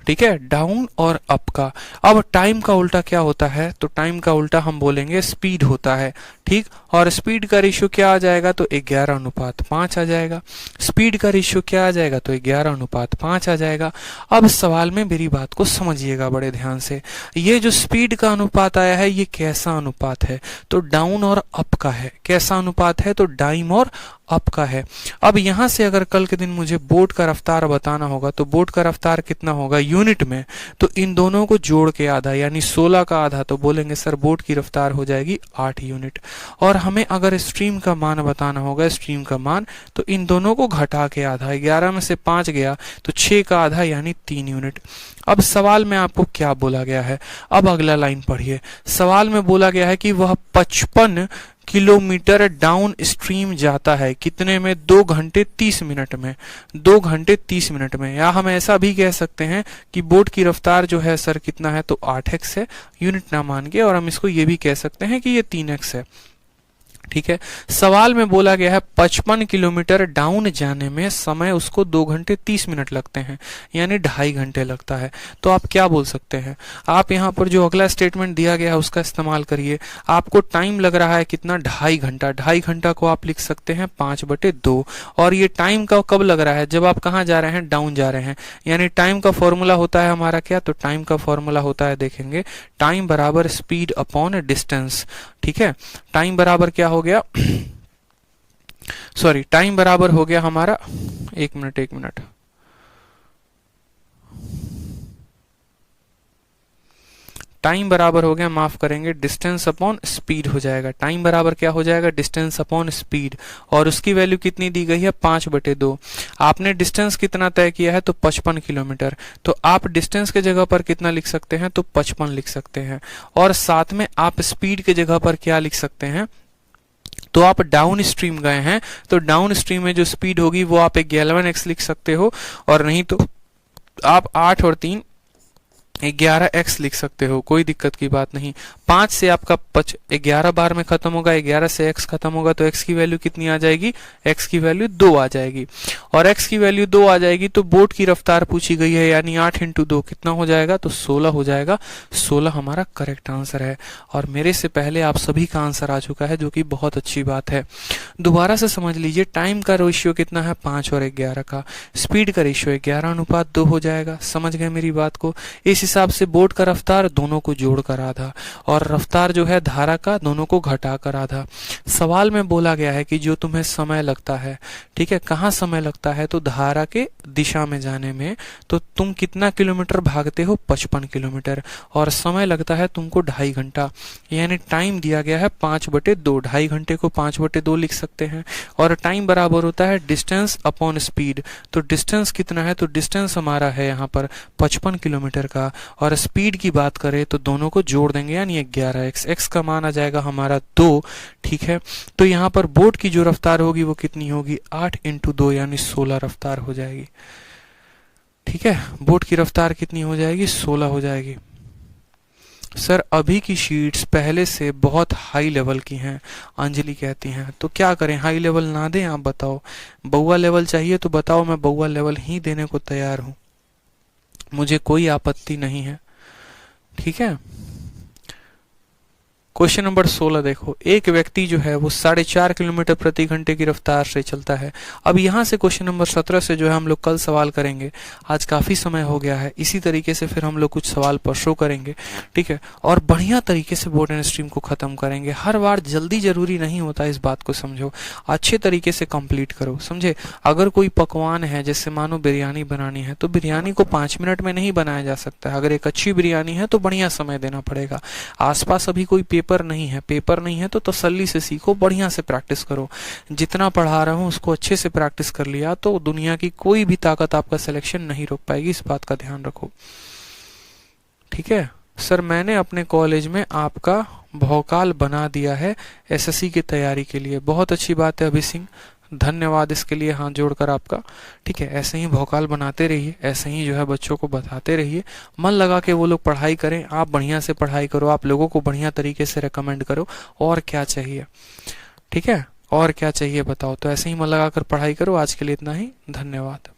ठीक है, डाउन और अप का। अब टाइम का उल्टा क्या होता है, तो टाइम का उल्टा हम बोलेंगे स्पीड होता है, ठीक। और स्पीड का रेशियो क्या आ जाएगा, तो 11:5 आ जाएगा। स्पीड का रेशियो क्या आ जाएगा, तो 11:5 आ जाएगा। अब सवाल में मेरी बात को समझिएगा बड़े ध्यान से। ये जो स्पीड का अनुपात आया है ये कैसा अनुपात है, तो डाउन और अप का है। कैसा अनुपात है, तो डाउन और अप का है। अब यहां से अगर कल के दिन मुझे बोट का रफ्तार बताना होगा, तो बोट का रफ्तार कितना होगा यूनिट में, तो इन दोनों को जोड़ के आधा, यानी 16 का आधा, तो बोलेंगे सर बोट की रफ्तार हो जाएगी 8 यूनिट। और हमें अगर स्ट्रीम का मान बताना होगा, स्ट्रीम का मान, तो इन दोनों को घटा के आधा, 11 में से 5 गया तो 6 का आधा यानी 3 यूनिट। अब सवाल में आपको क्या बोला गया है, अब अगला लाइन पढ़िए। सवाल में बोला गया है कि वह 55 किलोमीटर डाउन स्ट्रीम जाता है, कितने में, 2 घंटे 30 मिनट में। 2 घंटे 30 मिनट में। या हम ऐसा भी कह सकते हैं कि बोट की रफ्तार जो है सर कितना है, तो 8x है, यूनिट ना मान के। और हम इसको ये भी कह सकते हैं कि ये 3x है, ठीक है। सवाल में बोला गया है 55 किलोमीटर डाउन जाने में समय उसको 2 घंटे 30 मिनट लगते हैं, यानी 2.5 घंटे लगता है। तो आप क्या बोल सकते हैं, आप यहाँ पर जो अगला स्टेटमेंट दिया गया है उसका इस्तेमाल करिए। आपको टाइम लग रहा है कितना, 2.5 घंटा। 2.5 घंटा को आप लिख सकते हैं 5/2। और ये टाइम का कब लग रहा है, जब आप कहाँ जा रहे हैं, डाउन जा रहे हैं। यानी टाइम का फॉर्मूला होता है हमारा क्या, तो टाइम का फॉर्मूला होता है, देखेंगे, टाइम बराबर स्पीड अपॉन डिस्टेंस, ठीक है। टाइम बराबर क्या हो गया, सॉरी, टाइम बराबर हो गया हमारा, एक मिनट, टाइम बराबर हो गया, माफ करेंगे, डिस्टेंस अपॉन स्पीड हो जाएगा। टाइम बराबर क्या हो जाएगा, डिस्टेंस अपॉन स्पीड। और उसकी वैल्यू कितनी दी गई है, 5/2। आपने डिस्टेंस कितना तय किया है, तो 55 किलोमीटर। तो आप डिस्टेंस के जगह पर कितना लिख सकते हैं, तो 55 लिख सकते हैं। और साथ में आप स्पीड के जगह पर क्या लिख सकते हैं, तो आप डाउन स्ट्रीम गए हैं, तो डाउन स्ट्रीम में जो स्पीड होगी वो आप 11x लिख सकते हो, और नहीं तो आप 8 और 3 11x लिख सकते हो, कोई दिक्कत की बात नहीं। 5 से आपका 11 बार में खत्म होगा, 11 से x खत्म होगा, तो x की वैल्यू कितनी आ जाएगी, x की वैल्यू 2 आ जाएगी। और x की वैल्यू 2 आ जाएगी तो बोट की रफ्तार पूछी गई है, यानी 8 × 2 कितना हो जाएगा, तो 16 हो जाएगा। 16 हमारा करेक्ट आंसर है। और मेरे से पहले आप सभी का आंसर आ चुका है, जो कि बहुत अच्छी बात है। दोबारा से समझ लीजिए, टाइम का रेशियो कितना है, 5 और 11 का। स्पीड का रेशियो 11:2 हो जाएगा। समझ गए मेरी बात को। इस हिसाब से बोट का रफ्तार दोनों को जोड़कर आधा, और रफ्तार जो है धारा का दोनों को घटाकर आधा। सवाल में बोला गया है कि जो तुम्हें समय लगता है, ठीक है, कहाँ समय लगता है, तो धारा के दिशा में जाने में, तो तुम कितना किलोमीटर भागते हो, 55 किलोमीटर, और समय लगता है तुमको 2.5 घंटा। यानी टाइम दिया गया है 5/2, 2.5 घंटे को 5/2 लिख सकते हैं। और टाइम बराबर होता है डिस्टेंस अपॉन स्पीड। तो डिस्टेंस कितना है, तो डिस्टेंस हमारा है यहाँ पर 55 किलोमीटर का, और स्पीड की बात करें तो दोनों को जोड़ देंगे, यानी 11x। x का मान आ जाएगा हमारा 2, ठीक है। तो यहाँ पर बोट की जो रफ्तार होगी वो कितनी होगी, 8 × 2 यानी 16 रफ्तार हो जाएगी, ठीक है। बोट की रफ्तार कितनी हो जाएगी, 16 हो जाएगी। सर अभी की शीट्स पहले से बहुत हाई लेवल की हैं, अंजलि कहती हैं, तो क्या करें, हाई लेवल ना दें, आप बताओ। बउआ लेवल चाहिए तो बताओ, मैं बउआ लेवल ही देने को तैयार हूं, मुझे कोई आपत्ति नहीं है, ठीक है। क्वेश्चन नंबर 16 देखो, एक व्यक्ति जो है वो 4.5 किलोमीटर प्रति घंटे की रफ्तार से चलता है। अब यहाँ से क्वेश्चन नंबर 17 से जो है हम लोग कल सवाल करेंगे। आज काफी समय हो गया है, इसी तरीके से फिर हम लोग कुछ सवाल परसों करेंगे, ठीक है। और बढ़िया तरीके से बोर्ड एंड स्ट्रीम को खत्म करेंगे। हर बार जल्दी जरूरी नहीं होता, इस बात को समझो। अच्छे तरीके से कंप्लीट करो, समझे। अगर कोई पकवान है, जैसे मानो बिरयानी बनानी है, तो बिरयानी को 5 मिनट में नहीं बनाया जा सकता है। अगर एक अच्छी बिरयानी है तो बढ़िया समय देना पड़ेगा। आसपास अभी कोई पेपर नहीं है तो तसल्ली से सीखो, बढ़िया से प्रैक्टिस करो। जितना पढ़ा रहा हूँ उसको अच्छे से प्रैक्टिस कर लिया तो दुनिया की कोई भी ताकत आपका सिलेक्शन नहीं रोक पाएगी, इस बात का ध्यान रखो, ठीक है। सर मैंने अपने कॉलेज में आपका भौकाल बना दिया है एसएससी की तैयारी के लिए। बहुत अच्छी बात है अभि सिंह, धन्यवाद इसके लिए हाथ जोड़कर आपका, ठीक है। ऐसे ही भौकाल बनाते रहिए, ऐसे ही जो है बच्चों को बताते रहिए, मन लगा के वो लोग पढ़ाई करें, आप बढ़िया से पढ़ाई करो, आप लोगों को बढ़िया तरीके से रेकमेंड करो। और क्या चाहिए, ठीक है, और क्या चाहिए बताओ। तो ऐसे ही मन लगा कर पढ़ाई करो। आज के लिए इतना ही, धन्यवाद।